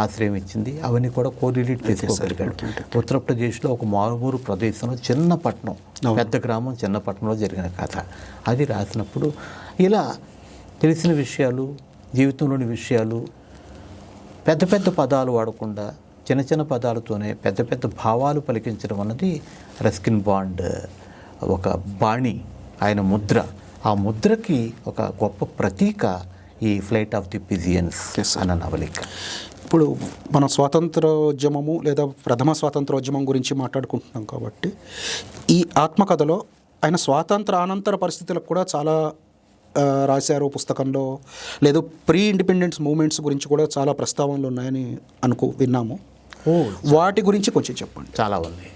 ఆశ్రయం ఇచ్చింది, అవన్నీ కూడా కోరిలేట్ చేసుకోగలిగాడు. ఉత్తరప్రదేశ్లో ఒక మారుమూరు ప్రదేశంలో చిన్న పట్టణం, పెద్ద గ్రామం, చిన్న పట్టణంలో జరిగిన కథ అది రాసినప్పుడు ఇలా తెలిసిన విషయాలు, జీవితంలోని విషయాలు, పెద్ద పెద్ద పదాలు వాడకుండా చిన్న చిన్న పదాలతోనే పెద్ద పెద్ద భావాలు పలికించడం అన్నది రస్కిన్ బాండ్ ఒక బాణి, ఆయన ముద్ర. ఆ ముద్రకి ఒక గొప్ప ప్రతీక ఈ ఫ్లైట్ ఆఫ్ ది పిజియన్స్ అన్న నవలిక. ఇప్పుడు మనం స్వాతంత్రోద్యమము లేదా ప్రథమ స్వాతంత్రోద్యమం గురించి మాట్లాడుకుంటున్నాం కాబట్టి ఈ ఆత్మకథలో ఆయన స్వాతంత్ర అనంతర పరిస్థితులకు కూడా చాలా రాశారు పుస్తకంలో, లేదు ప్రీ ఇండిపెండెన్స్ మూమెంట్స్ గురించి కూడా చాలా ప్రస్తావనలు ఉన్నాయని విన్నాము. వాటి గురించి కొంచెం చెప్పండి. చాలా ఉన్నాయి,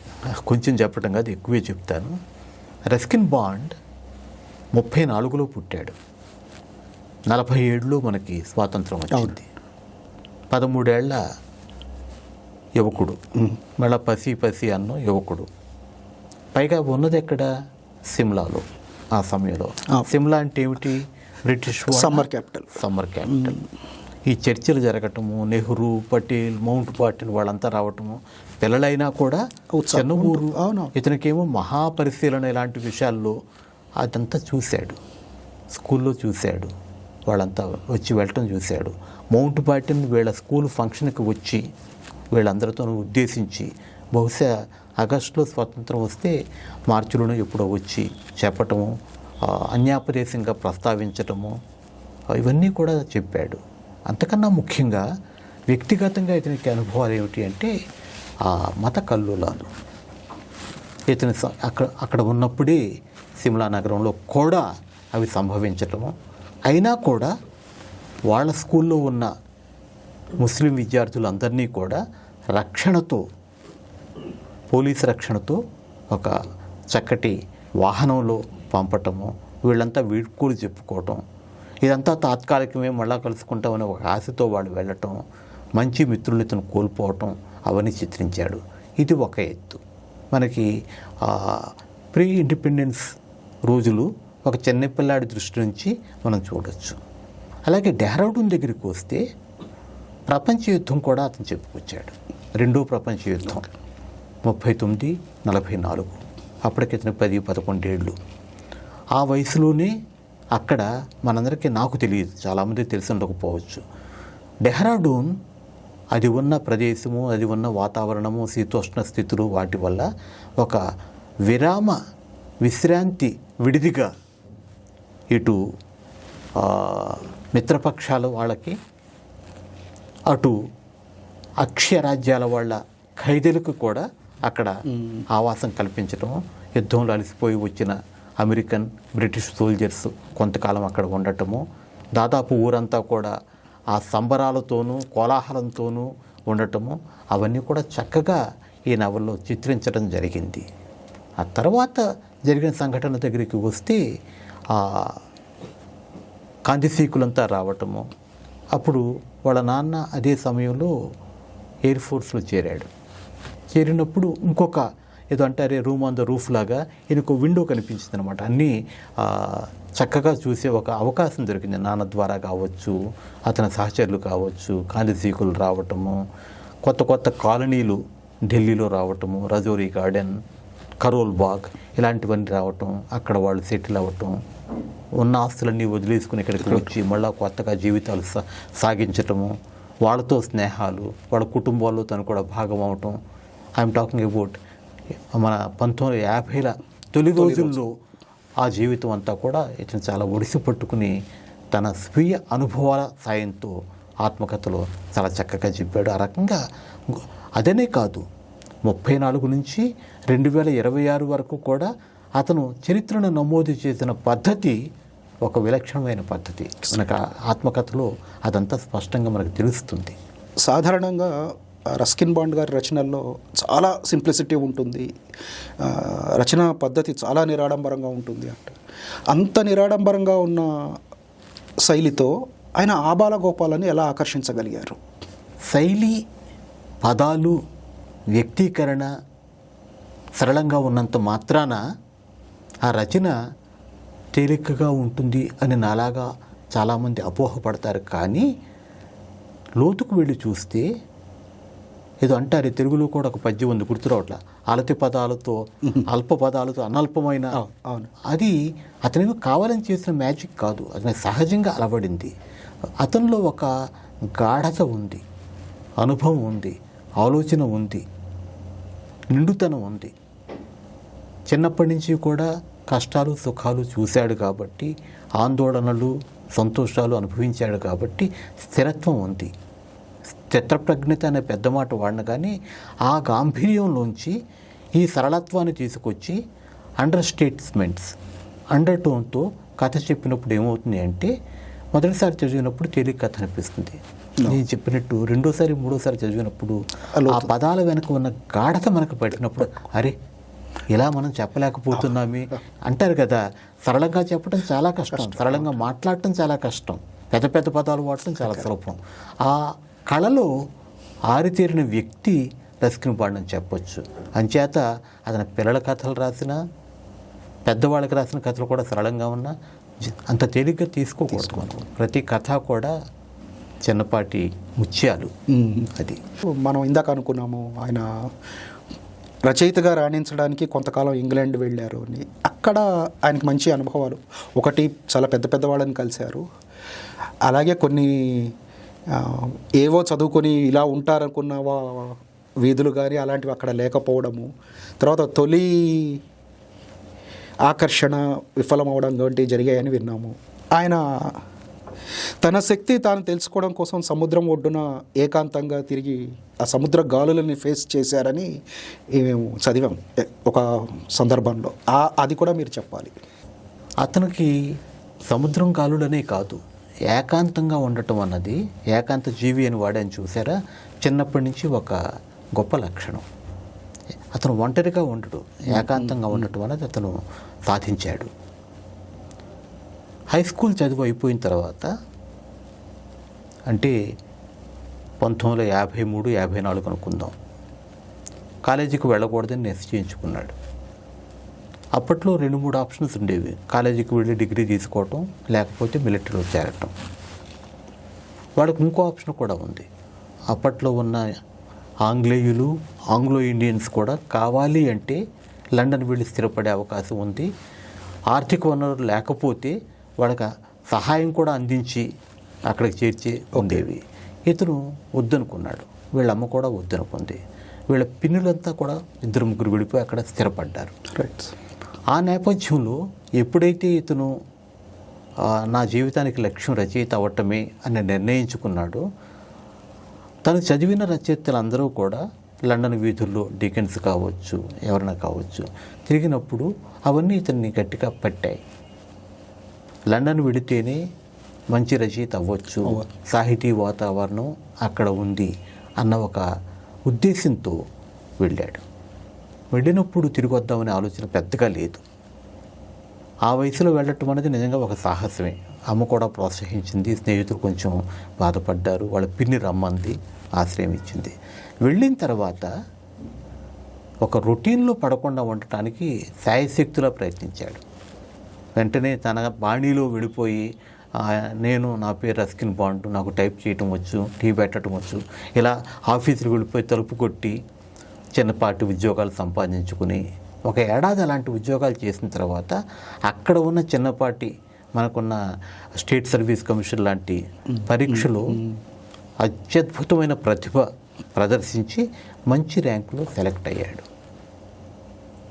కొంచెం చెప్పడం కాదు, ఎక్కువే చెప్తాను. రస్కిన్ బాండ్ 34లో పుట్టాడు, 47లో మనకి స్వాతంత్రం వచ్చింది. 13 ఏళ్ల యువకుడు, మళ్ళీ పసి అన్న యువకుడు. పైగా ఉన్నది ఎక్కడ? సిమ్లాలో. ఆ సమయంలో సిమ్లా అంటే ఏమిటి? British summer capital. ఈ చర్చలు జరగటము, నెహ్రూ, పటేల్, మౌంట్ బాటన్ వాళ్ళంతా రావటము, పిల్లలైనా కూడా చిన్న ఊరు. ఇతనికేమో మహాపరిశీలన ఇలాంటి విషయాల్లో అదంతా చూశాడు, స్కూల్లో చూశాడు, వాళ్ళంతా వచ్చి వెళ్ళటం చూశాడు. మౌంట్ బాటన్ వీళ్ళ స్కూల్ ఫంక్షన్కి వచ్చి వీళ్ళందరితో ఉద్దేశించి, బహుశా ఆగస్టులో స్వాతంత్రం వస్తే మార్చిలోనూ ఎప్పుడో వచ్చి చెప్పటము, అన్యాపదేశంగా ప్రస్తావించటము, ఇవన్నీ కూడా చెప్పాడు. అంతకన్నా ముఖ్యంగా వ్యక్తిగతంగా ఇతనికి అనుభవాలు ఏమిటి అంటే మత కల్లోలాలు. ఇతని అక్కడ ఉన్నప్పుడే సిమ్లా నగరంలో కూడా అవి సంభవించటము. అయినా కూడా వాళ్ళ స్కూల్లో ఉన్న ముస్లిం విద్యార్థులందరినీ కూడా రక్షణతో, పోలీసు రక్షణతో ఒక చక్కటి వాహనంలో పంపటము, వీళ్ళంతా వీడ్కోలు చెప్పుకోవటం, ఇదంతా తాత్కాలికమే, మళ్ళా కలుసుకుంటామని ఒక ఆశతో వాళ్ళు వెళ్ళటం, మంచి మిత్రులతను కోల్పోవటం, అవన్నీ చిత్రించాడు. ఇది ఒక ఎత్తు. మనకి ప్రీ ఇండిపెండెన్స్ రోజులు ఒక చిన్నపిల్లాడి దృష్టి నుంచి మనం చూడొచ్చు. అలాగే డెహ్రాడూన్ దగ్గరికి వస్తే ప్రపంచ యుద్ధం కూడా అతను చెప్పుకొచ్చాడు. రెండో ప్రపంచ యుద్ధం 39-44, అప్పటికి ఇతను 10-11 ఏళ్ళు. ఆ వయసులోనే అక్కడ మనందరికీ, నాకు తెలియదు, చాలామంది తెలిసి ఉండకపోవచ్చు, డెహ్రాడూన్ అది ఉన్న ప్రదేశము, అది ఉన్న వాతావరణము, శీతోష్ణ స్థితులు, వాటి వల్ల ఒక విశ్రాంతి విడిదిగా ఇటు మిత్రపక్షాల వాళ్ళకి, అటు అక్షరాజ్యాల వాళ్ళ ఖైదీలకు కూడా అక్కడ ఆవాసం కల్పించడం, యుద్ధంలో అలసిపోయి వచ్చిన అమెరికన్, బ్రిటిష్ సోల్జర్స్ కొంతకాలం అక్కడ ఉండటము, దాదాపు ఊరంతా కూడా ఆ సంబరాలతోనూ కోలాహలంతోనూ ఉండటము, అవన్నీ కూడా చక్కగా ఈ నవల్లో చిత్రించడం జరిగింది. ఆ తర్వాత జరిగిన సంఘటన దగ్గరికి వస్తే కాంతిసీకులంతా రావటము, అప్పుడు వాళ్ళ నాన్న అదే సమయంలో ఎయిర్ ఫోర్స్లో చేరాడు. చేరినప్పుడు ఇంకొక ఏదో అంటారే రూమ్ ఆన్ ద రూఫ్ లాగా ఈయనకు విండో కనిపించింది అనమాట. అన్నీ చక్కగా చూసే ఒక అవకాశం దొరికింది. నాన్న ద్వారా కావచ్చు, అతని సహచరులు కావచ్చు, కాంతిసీకులు రావటము, కొత్త కొత్త కాలనీలు ఢిల్లీలో రావటము, రజోరీ గార్డెన్, కరోల్ బాగ్, ఇలాంటివన్నీ రావటం, అక్కడ వాళ్ళు సెటిల్ అవ్వటం, ఉన్న ఆస్తులన్నీ వదిలేసుకుని ఇక్కడికి వచ్చి మళ్ళీ కొత్తగా జీవితాలు సాగించటము, వాళ్ళతో స్నేహాలు, వాళ్ళ కుటుంబాల్లో తను కూడా భాగం అవటం. ఐఎమ్ టాకింగ్ అబౌట్ మన 1950ల తొలి రోజుల్లో ఆ జీవితం అంతా కూడా ఇతను చాలా ఒడిసి పట్టుకుని తన స్వీయ అనుభవాల సాయంతో ఆత్మకథలో చాలా చక్కగా చెప్పాడు. ఆ రకంగా అదనే కాదు, 34 నుంచి 2026 వరకు కూడా అతను చరిత్రను నమోదు చేసిన పద్ధతి ఒక విలక్షణమైన పద్ధతి. మనకు ఆత్మకథలో అదంతా స్పష్టంగా మనకు తెలుస్తుంది. సాధారణంగా రస్కిన్ బాండ్ గారి రచనల్లో చాలా సింప్లిసిటీ ఉంటుంది, రచనా పద్ధతి చాలా నిరాడంబరంగా ఉంటుంది. అంటే అంత నిరాడంబరంగా ఉన్న శైలితో ఆయన ఆబాల గోపాలని ఎలా ఆకర్షించగలిగారు? శైలి, పదాలు, వ్యక్తీకరణ సరళంగా ఉన్నంత మాత్రాన ఆ రచన తేలికగా ఉంటుంది అని నాలాగా చాలామంది అపోహపడతారు. కానీ లోతుకు వెళ్ళి చూస్తే ఏదో అంటారు, తెలుగులో కూడా ఒక పద్యం ఉంది, గుర్తురావట్ల, అలతి పదాలతో, అల్ప పదాలతో అనల్పమైన, అది అతనికి కావాలని చేసిన మ్యాజిక్ కాదు, అతనికి సహజంగా అలవడింది. అతనిలో ఒక గాఢత ఉంది, అనుభవం ఉంది, ఆలోచన ఉంది, నిండుతనం ఉంది. చిన్నప్పటి నుంచి కూడా కష్టాలు సుఖాలు చూశాడు కాబట్టి, ఆందోళనలు సంతోషాలు అనుభవించాడు కాబట్టి స్థిరత్వం ఉంది. చిత్రప్రజ్ఞత అనే పెద్ద మాట వాడిన, కానీ ఆ గాంభీర్యంలోంచి ఈ సరళత్వాన్ని తీసుకొచ్చి అండర్ స్టేట్మెంట్స్, అండర్ టోన్తో కథ చెప్పినప్పుడు ఏమవుతుంది అంటే, మొదటిసారి చదివినప్పుడు తేలిక కథ అనిపిస్తుంది. నేను చెప్పినట్టు రెండోసారి మూడోసారి చదివినప్పుడు ఆ పదాల వెనక ఉన్న గాఢత మనకు పట్టినప్పుడు, అరే ఇలా మనం చెప్పలేకపోతున్నామే అంటారు కదా. సరళంగా చెప్పడం చాలా కష్టం, సరళంగా మాట్లాడటం చాలా కష్టం, పెద్ద పెద్ద పదాలు వాడటం చాలా సులభం. ఆ కళలో ఆరితేరిన వ్యక్తి రస్కిన్ బాండ్ అని చెప్పొచ్చు. అంచేత అతని పిల్లల కథలు రాసిన, పెద్దవాళ్ళకి రాసిన కథలు కూడా సరళంగా ఉన్నా అంత తేలిగ్గా తీసుకోకూడదు. మనం ప్రతి కథ కూడా చిన్నపాటి ముత్యాలు. అది మనం ఇందాక అనుకున్నాము, ఆయన రచయితగా రాణించడానికి కొంతకాలం ఇంగ్లాండ్ వెళ్ళారు అని. అక్కడ ఆయనకు మంచి అనుభవాలు, ఒకటి చాలా పెద్ద పెద్ద వాళ్ళని కలిశారు, అలాగే కొన్ని ఏవో చదువుకొని ఇలా ఉంటారనుకున్న వీధులు కానీ అలాంటివి అక్కడ లేకపోవడము, తర్వాత తొలి ఆకర్షణ విఫలమవడం వంటివి జరిగాయని విన్నాము. ఆయన తన శక్తి తాను తెలుసుకోవడం కోసం సముద్రం ఒడ్డున ఏకాంతంగా తిరిగి ఆ సముద్ర గాలులని ఫేస్ చేశారని మేము చదివాం ఒక సందర్భంలో. అది కూడా మీరు చెప్పాలి. అతనికి సముద్రం గాలులనే కాదు, ఏకాంతంగా ఉండటం అన్నది, ఏకాంత జీవి అని వాడని చూసారా, చిన్నప్పటి నుంచి ఒక గొప్ప లక్షణం. అతను ఒంటరిగా ఉండడు, ఏకాంతంగా ఉండటం అనేది అతను సాధించాడు. హై స్కూల్ చదువు అయిపోయిన తర్వాత, అంటే 1953, 54 అనుకుందాం, కాలేజీకి వెళ్ళకూడదని నిశ్చయించుకున్నాడు. అప్పట్లో 2-3 ఆప్షన్స్ ఉండేవి. కాలేజీకి వెళ్ళి డిగ్రీ తీసుకోవటం, లేకపోతే మిలిటరీలో చేరటం. వాడికి ఇంకో ఆప్షన్ కూడా ఉంది. అప్పట్లో ఉన్న ఆంగ్లేయులు, ఆంగ్లో ఇండియన్స్ కూడా కావాలి అంటే లండన్ వెళ్ళి స్థిరపడే అవకాశం ఉంది. ఆర్థిక వనరులు లేకపోతే వాళ్ళకి సహాయం కూడా అందించి అక్కడికి చేర్చి ఉండేవి. ఇతను వద్దనుకున్నాడు. వీళ్ళ అమ్మ కూడా వద్దనుకుంది. వీళ్ళ పిన్నులంతా కూడా 2-3 విడిపోయి అక్కడ స్థిరపడ్డారు. రైట్. ఆ నేపథ్యంలో ఎప్పుడైతే ఇతను నా జీవితానికి లక్ష్యం రచయిత అవ్వటమే అని నిర్ణయించుకున్నాడో, తను చదివిన రచయితలందరూ కూడా లండన్ వీధుల్లో డికెన్స్ కావచ్చు, ఎవరైనా కావచ్చు, తిరిగినప్పుడు అవన్నీ ఇతన్ని గట్టిగా పట్టాయి. లండన్ విడితేనే మంచి రచయిత అవ్వచ్చు, సాహితీ వాతావరణం అక్కడ ఉంది అన్న ఒక ఉద్దేశంతో వెళ్ళాడు. వెళ్ళినప్పుడు తిరిగి వద్దామనే ఆలోచన పెద్దగా లేదు. ఆ వయసులో వెళ్ళటం అనేది నిజంగా ఒక సాహసమే. అమ్మ కూడా ప్రోత్సహించింది, స్నేహితులు కొంచెం బాధపడ్డారు, వాళ్ళ పిన్ని రమ్మంది, ఆశ్రయం ఇచ్చింది. వెళ్ళిన తర్వాత ఒక రొటీన్లో పడకుండా ఉండటానికి శాయశక్తిలో ప్రయత్నించాడు. వెంటనే తన బాణీలో వెళ్ళిపోయి, నా పేరు రస్కిన్ బాండ్, నాకు టైప్ చేయటం వచ్చు, టీ పెట్టడం వచ్చు, ఇలా ఆఫీసులకు వెళ్ళిపోయి తలుపు కొట్టి చిన్నపాటి ఉద్యోగాలు సంపాదించుకుని 1 ఏడాది అలాంటి ఉద్యోగాలు చేసిన తర్వాత అక్కడ ఉన్న చిన్నపాటి మనకున్న స్టేట్ సర్వీస్ కమిషన్ లాంటి పరీక్షలో అత్యద్భుతమైన ప్రతిభ ప్రదర్శించి మంచి ర్యాంకులో సెలెక్ట్ అయ్యాడు.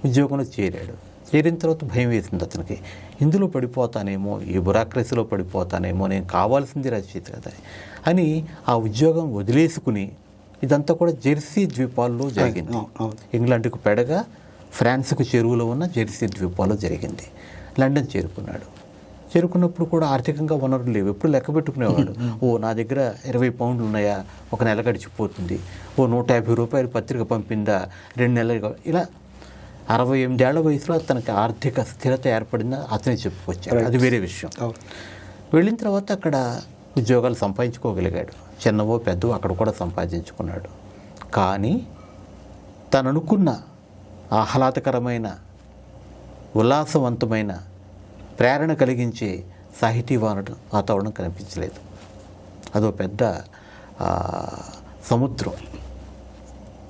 ఉద్యోగంలో చేరాడు. చేరిన తర్వాత భయం వేసింది అతనికి. ఇందులో పడిపోతానేమో, ఈ బ్యూరోక్రసీలో పడిపోతానేమో, నేను కావాల్సింది రచయిత కదా అని ఆ ఉద్యోగం వదిలేసుకుని, ఇదంతా కూడా జెర్సీ ద్వీపాల్లో జరిగింది. ఇంగ్లాండ్కు పెడగా ఫ్రాన్స్కు చెరువులో ఉన్న జెర్సీ ద్వీపాల్లో జరిగింది. లండన్ చేరుకున్నాడు. చేరుకున్నప్పుడు కూడా ఆర్థికంగా వనరులు లేవు. ఎప్పుడు లెక్క పెట్టుకునేవాడు. నా దగ్గర 20 పౌండ్లు ఉన్నాయా, 1 నెల గడిచిపోతుంది, 150 రూపాయలు పత్రిక పంపిందా, 2 నెలలు, ఇలా 68 ఏళ్ల వయసులో తనకి ఆర్థిక స్థిరత ఏర్పడిందా అతనే చెప్పుకొచ్చాడు. అది వేరే విషయం. వెళ్ళిన తర్వాత అక్కడ ఉద్యోగాలు సంపాదించుకోగలిగాడు. చిన్నవో పెద్దవో అక్కడ కూడా సంపాదించుకున్నాడు. కానీ తను అనుకున్న ఆహ్లాదకరమైన, ఉల్లాసవంతమైన, ప్రేరణ కలిగించే సాహితీ వాతావరణం కనిపించలేదు. అదో పెద్ద సముద్రం,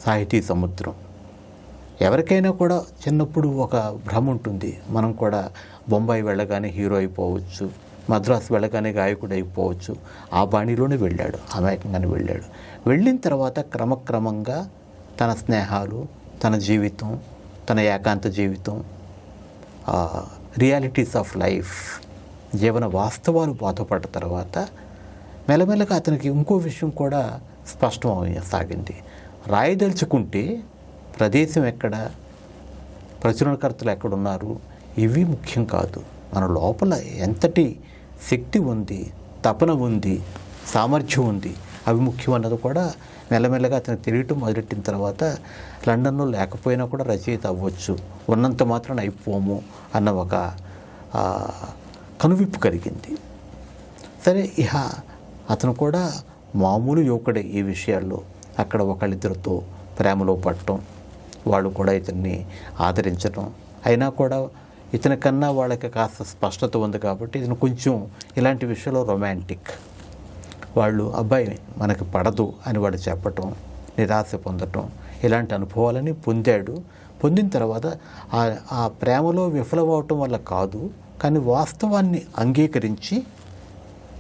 సాహితీ సముద్రం. ఎవరికైనా కూడా చిన్నప్పుడు ఒక భ్రమ ఉంటుంది. మనం కూడా బొంబాయి వెళ్ళగానే హీరో అయిపోవచ్చు, మద్రాసు వెళ్ళగానే గాయకుడు అయిపోవచ్చు. ఆ బాణీలోనే వెళ్ళాడు, అమాయకంగానే వెళ్ళాడు. వెళ్ళిన తర్వాత క్రమక్రమంగా తన స్నేహాలు, తన జీవితం, తన ఏకాంత జీవితం, రియాలిటీస్ ఆఫ్ లైఫ్, జీవన వాస్తవాలు బోధపడ్డ తర్వాత మెల్లమెల్లగా అతనికి ఇంకో విషయం కూడా స్పష్టం సాగింది. రాయదలుచుకుంటే ప్రదేశం ఎక్కడ, ప్రచురణకర్తలు ఎక్కడున్నారు, ఇవి ముఖ్యం కాదు. మన లోపల ఎంతటి శక్తి ఉంది, తపన ఉంది, సామర్థ్యం ఉంది, అవి ముఖ్యం అన్నది కూడా మెల్లమెల్లగా అతను తెలియటం మొదలెట్టిన తర్వాత లండన్లో లేకపోయినా కూడా రచయిత అవ్వచ్చు, ఉన్నంత మాత్రం అయిపోము అన్న ఒక కనువిప్పు కలిగింది. సరే, అతను కూడా మామూలు యువకుడే ఈ విషయాల్లో. అక్కడ ఒకళ్ళిద్దరితో ప్రేమలో పడటం, వాళ్ళు కూడా ఇతన్ని ఆదరించడం, అయినా కూడా ఇతని కన్నా వాళ్ళకి కాస్త స్పష్టత ఉంది కాబట్టి ఇతను కొంచెం ఇలాంటి విషయంలో రొమాంటిక్. వాళ్ళు అబ్బాయి మనకి పడదు అని వాడు చెప్పటం, నిరాశ పొందటం, ఇలాంటి అనుభవాలని పొందాడు. పొందిన తర్వాత ఆ ప్రేమలో విఫలమవటం వల్ల కాదు, కానీ వాస్తవాన్ని అంగీకరించి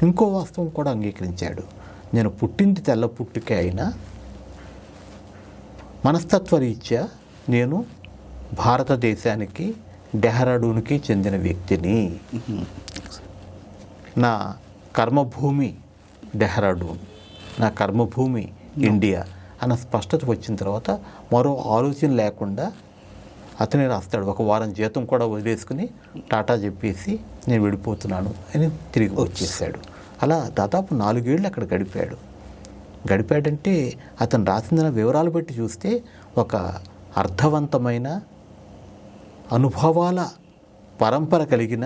ఇంకో వాస్తవం కూడా అంగీకరించాడు. నేను పుట్టింది తెల్ల పుట్టుకే అయినా మనస్తత్వరీత్యా నేను భారతదేశానికి, డెహ్రాడూన్కి చెందిన వ్యక్తిని. నా కర్మభూమి డెహ్రాడూన్, నా కర్మభూమి ఇండియా అన్న స్పష్టత వచ్చిన తర్వాత మరో ఆలోచన లేకుండా అతనే రాస్తాడు. 1 వారం జీతం కూడా వదిలేసుకుని టాటా చెప్పేసి నేను వెళ్ళిపోతున్నాను అని తిరిగి వచ్చేసాడు. అలా దాదాపు 4 ఏళ్ళు అక్కడ గడిపాడంటే అతను రాసిన వివరాలు బట్టి చూస్తే ఒక అర్థవంతమైన అనుభవాల పరంపర కలిగిన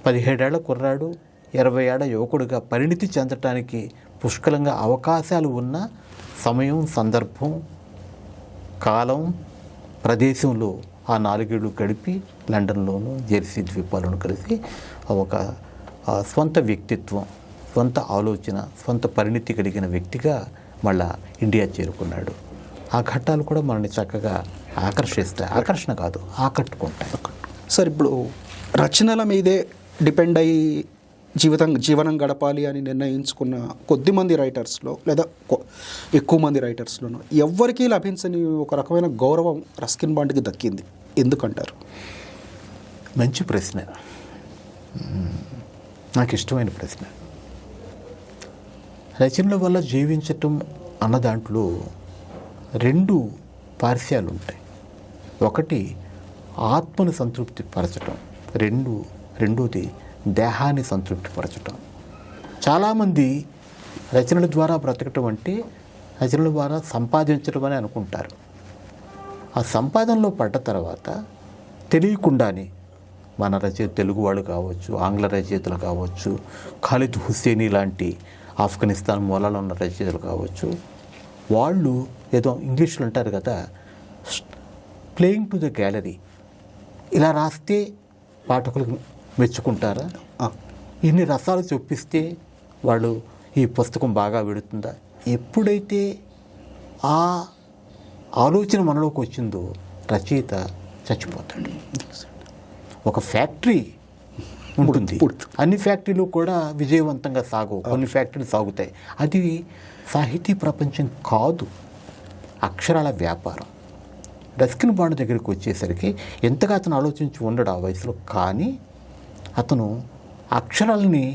17 ఏళ్ల కుర్రాడు 20 ఏళ్ల యువకుడిగా పరిణితి చెందటానికి పుష్కలంగా అవకాశాలు ఉన్న సమయం, సందర్భం, కాలం, ప్రదేశంలో ఆ 4 ఏళ్ళు గడిపి లండన్లోను జెర్సీ ద్వీపాలను కలిసి ఒక స్వంత వ్యక్తిత్వం, స్వంత ఆలోచన, స్వంత పరిణితి కలిగిన వ్యక్తిగా మళ్ళా ఇండియా చేరుకున్నాడు. ఆ ఘట్టాలు కూడా మనల్ని చక్కగా ఆకర్షిస్తాయి. ఆకర్షణ కాదు, ఆకట్టుకుంటాయి. సార్, ఇప్పుడు రచనల మీదే డిపెండ్ అయ్యి జీవనం గడపాలి అని నిర్ణయించుకున్న కొద్దిమంది రైటర్స్లో లేదా ఎక్కువ మంది రైటర్స్లోనూ ఎవ్వరికీ లభించని ఒక రకమైన గౌరవం రస్కిన్ బాండ్కి దక్కింది. ఎందుకంటారు? మంచి ప్రశ్న, నాకు ఇష్టమైన ప్రశ్న. రచనల వల్ల జీవించటం అన్న దాంట్లో 2 పార్శ్యాలు ఉంటాయి. ఒకటి ఆత్మను సంతృప్తి పరచటం, రెండోది దేహాన్ని సంతృప్తి పరచటం. చాలామంది రచనల ద్వారా బ్రతకటం అంటే రచనల ద్వారా సంపాదించడం అని అనుకుంటారు. ఆ సంపాదనలో పడ్డ తర్వాత తెలియకుండానే మన తెలుగు వాళ్ళు కావచ్చు, ఆంగ్ల రచయితలు కావచ్చు, ఖాలిద్ హుస్సేనీ లాంటి ఆఫ్ఘనిస్తాన్ మూలాలు ఉన్న రచయితలు కావచ్చు, వాళ్ళు ఏదో ఇంగ్లీష్లో అంటారు కదా, ప్లేయింగ్ టు ద గ్యాలరీ, ఇలా రాస్తే పాఠకులకు మెచ్చుకుంటారా, ఇన్ని రసాలు చొప్పిస్తే వాళ్ళు ఈ పుస్తకం బాగా వెడుతుందా, ఎప్పుడైతే ఆ ఆలోచన మనలోకి వచ్చిందో రచయిత చచ్చిపోతాడు. ఒక ఫ్యాక్టరీ ఉంటుంది, అన్ని ఫ్యాక్టరీలు కూడా విజయవంతంగా సాగవు, కొన్ని ఫ్యాక్టరీలు సాగుతాయి. అది సాహితీ ప్రపంచం కాదు, అక్షరాల వ్యాపారం. రస్కిన్ బాండ్ దగ్గరికి వచ్చేసరికి ఎంతగా అతను ఆలోచించి ఉండడు ఆ వయసులో, కానీ అతను అక్షరాలని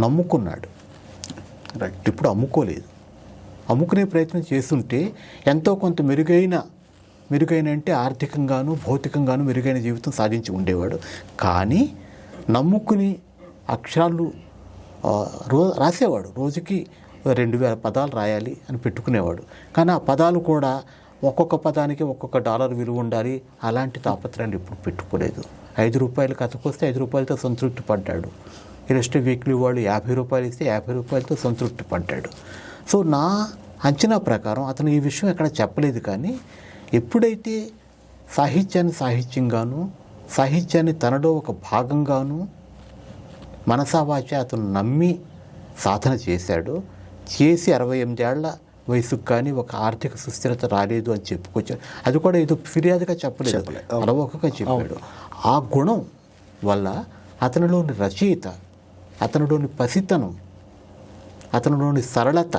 నమ్ముకున్నాడు. ఇప్పుడు అమ్ముకోలేదు. అమ్ముకునే ప్రయత్నం చేస్తుంటే ఎంతో కొంత మెరుగైన అంటే ఆర్థికంగాను భౌతికంగాను మెరుగైన జీవితం సాధించి ఉండేవాడు. కానీ నమ్ముకుని అక్షరాలు రాసేవాడు. రోజుకి 2000 పదాలు రాయాలి అని పెట్టుకునేవాడు. కానీ ఆ పదాలు కూడా ఒక్కొక్క పదానికి ఒక్కొక్క $1 విలువ ఉండాలి, అలాంటి తాపత్రయాన్ని ఇప్పుడు పెట్టుకోలేదు. 5 రూపాయలు కథకొస్తే 5 రూపాయలతో సంతృప్తి పడ్డాడు. ఇలస్ట్రే వీక్లీ వాళ్ళు 50 రూపాయలు ఇస్తే 50 రూపాయలతో సంతృప్తి పడ్డాడు. సో నా అంచనా ప్రకారం అతను ఈ విషయం ఎక్కడ చెప్పలేదు. కానీ ఎప్పుడైతే సాహిత్యంగాను, సాహిత్యాన్ని తనలో ఒక భాగంగాను మనసావాచ అతను నమ్మి సాధన చేశాడు. చేసి 68 ఏళ్ల వయసుకు కానీ ఒక ఆర్థిక సుస్థిరత రాలేదు అని చెప్పుకొచ్చాడు. అది కూడా ఏదో ఫిర్యాదుగా చెప్పలేదు, అలవోకగా చెప్పాడు. ఆ గుణం వల్ల అతనిలోని రచయిత, అతనిలోని పసితనం, అతనిలోని సరళత,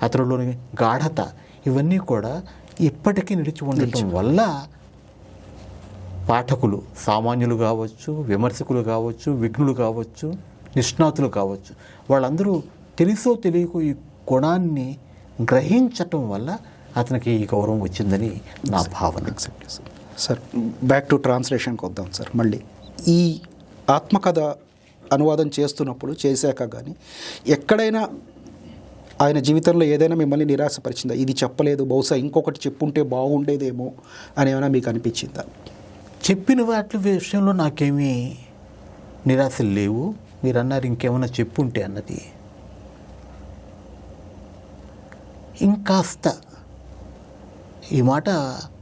అతనిలోని గాఢత, ఇవన్నీ కూడా ఇప్పటికీ నిలిచి ఉండటం వల్ల పాఠకులు, సామాన్యులు కావచ్చు, విమర్శకులు కావచ్చు, విఘ్నులు కావచ్చు, నిష్ణాతులు కావచ్చు, వాళ్ళందరూ తెలుసో తెలియకో ఈ గుణాన్ని గ్రహించటం వల్ల అతనికి ఈ గౌరవం వచ్చిందని నా భావన. సార్, బ్యాక్ టు ట్రాన్స్లేషన్కి వద్దాం సార్. మళ్ళీ ఈ ఆత్మకథ అనువాదం చేశాక కానీ ఎక్కడైనా ఆయన జీవితంలో ఏదైనా మిమ్మల్ని నిరాశపరిచిందా? ఇది చెప్పలేదు, బహుశా ఇంకొకటి చెప్పుంటే బాగుండేదేమో అని ఏమైనా మీకు అనిపించిందా? చెప్పిన వాటి విషయంలో నాకేమీ నిరాశలు లేవు. మీరు అన్నారు ఇంకేమైనా చెప్పుంటే అన్నది. ఇంకాస్త ఈ మాట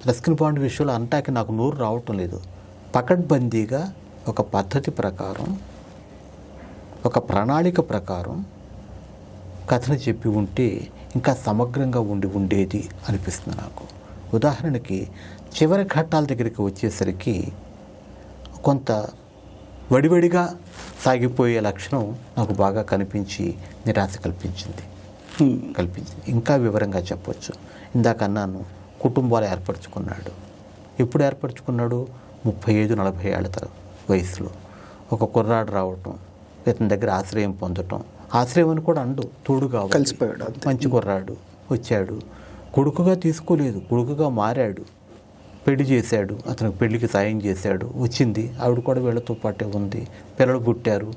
రస్కిన్ బాండ్ విషయంలో అంటాకి నాకు నోరు రావటం లేదు. పకడ్బందీగా ఒక పద్ధతి ప్రకారం, ఒక ప్రణాళిక ప్రకారం కథను చెప్పి ఉంటే ఇంకా సమగ్రంగా ఉండేది అనిపిస్తుంది నాకు. ఉదాహరణకి చివరి ఘట్టాల దగ్గరికి వచ్చేసరికి కొంత వడివడిగా సాగిపోయే లక్షణం నాకు బాగా కనిపించి నిరాశ కల్పించింది. ఇంకా వివరంగా చెప్పొచ్చు. ఇందాక అన్నాను, కుటుంబాలు ఏర్పరచుకున్నాడు. ఎప్పుడు ఏర్పరచుకున్నాడు? 35-40 ఏళ్ల వయసులో ఒక కుర్రాడు రావటం, ఇతని దగ్గర ఆశ్రయం పొందటం, ఆశ్రయం అని కూడా అండు, తోడుగా కలిసిపోయాడు. మంచి కుర్రాడు వచ్చాడు, కొడుకుగా తీసుకోలేదు, కొడుకుగా మారాడు, పెళ్లి చేశాడు, అతనికి పెళ్లికి సాయం చేశాడు, వచ్చింది, ఆవిడ కూడా వీళ్ళతో పాటే ఉంది, పిల్లలు పుట్టారు,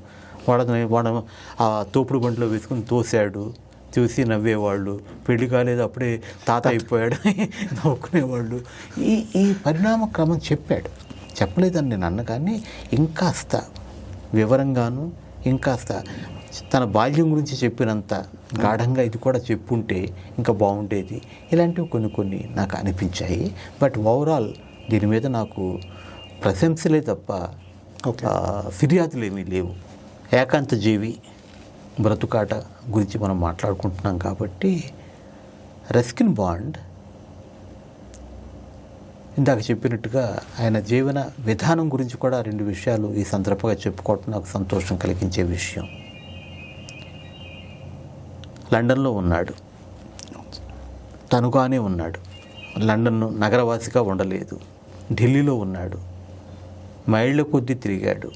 వాడు ఆ తోపుడు బండిలో వేసుకుని తోసాడు, చూసి నవ్వేవాళ్ళు, పెళ్లి కాలేదు అప్పుడే తాత అయిపోయాడు నవ్వుకునేవాళ్ళు. ఈ పరిణామ క్రమం చెప్పలేదని నేను అన్న, కానీ ఇంకాస్త వివరంగాను ఇంకాస్త తన బాల్యం గురించి చెప్పినంత గాఢంగా ఇది కూడా చెప్పుంటే ఇంకా బాగుండేది. ఇలాంటివి కొన్ని నాకు అనిపించాయి. బట్ ఓవరాల్ దీని మీద నాకు ప్రశంసలే తప్ప ఫిర్యాదులు ఏమీ లేవు. ఏకాంత జీవి బ్రతుకాట గురించి మనం మాట్లాడుకుంటున్నాం కాబట్టి రస్కిన్ బాండ్ ఇందాక చెప్పినట్టుగా ఆయన జీవన విధానం గురించి కూడా 2 విషయాలు ఈ సందర్భంగా చెప్పుకోవటం నాకు సంతోషం కలిగించే విషయం. లండన్లో ఉన్నాడు, తనుగానే ఉన్నాడు, లండన్ నగరవాసిగా ఉండలేదు. ఢిల్లీలో ఉన్నాడు, మైళ్ళ కొద్దీ తిరిగాడు,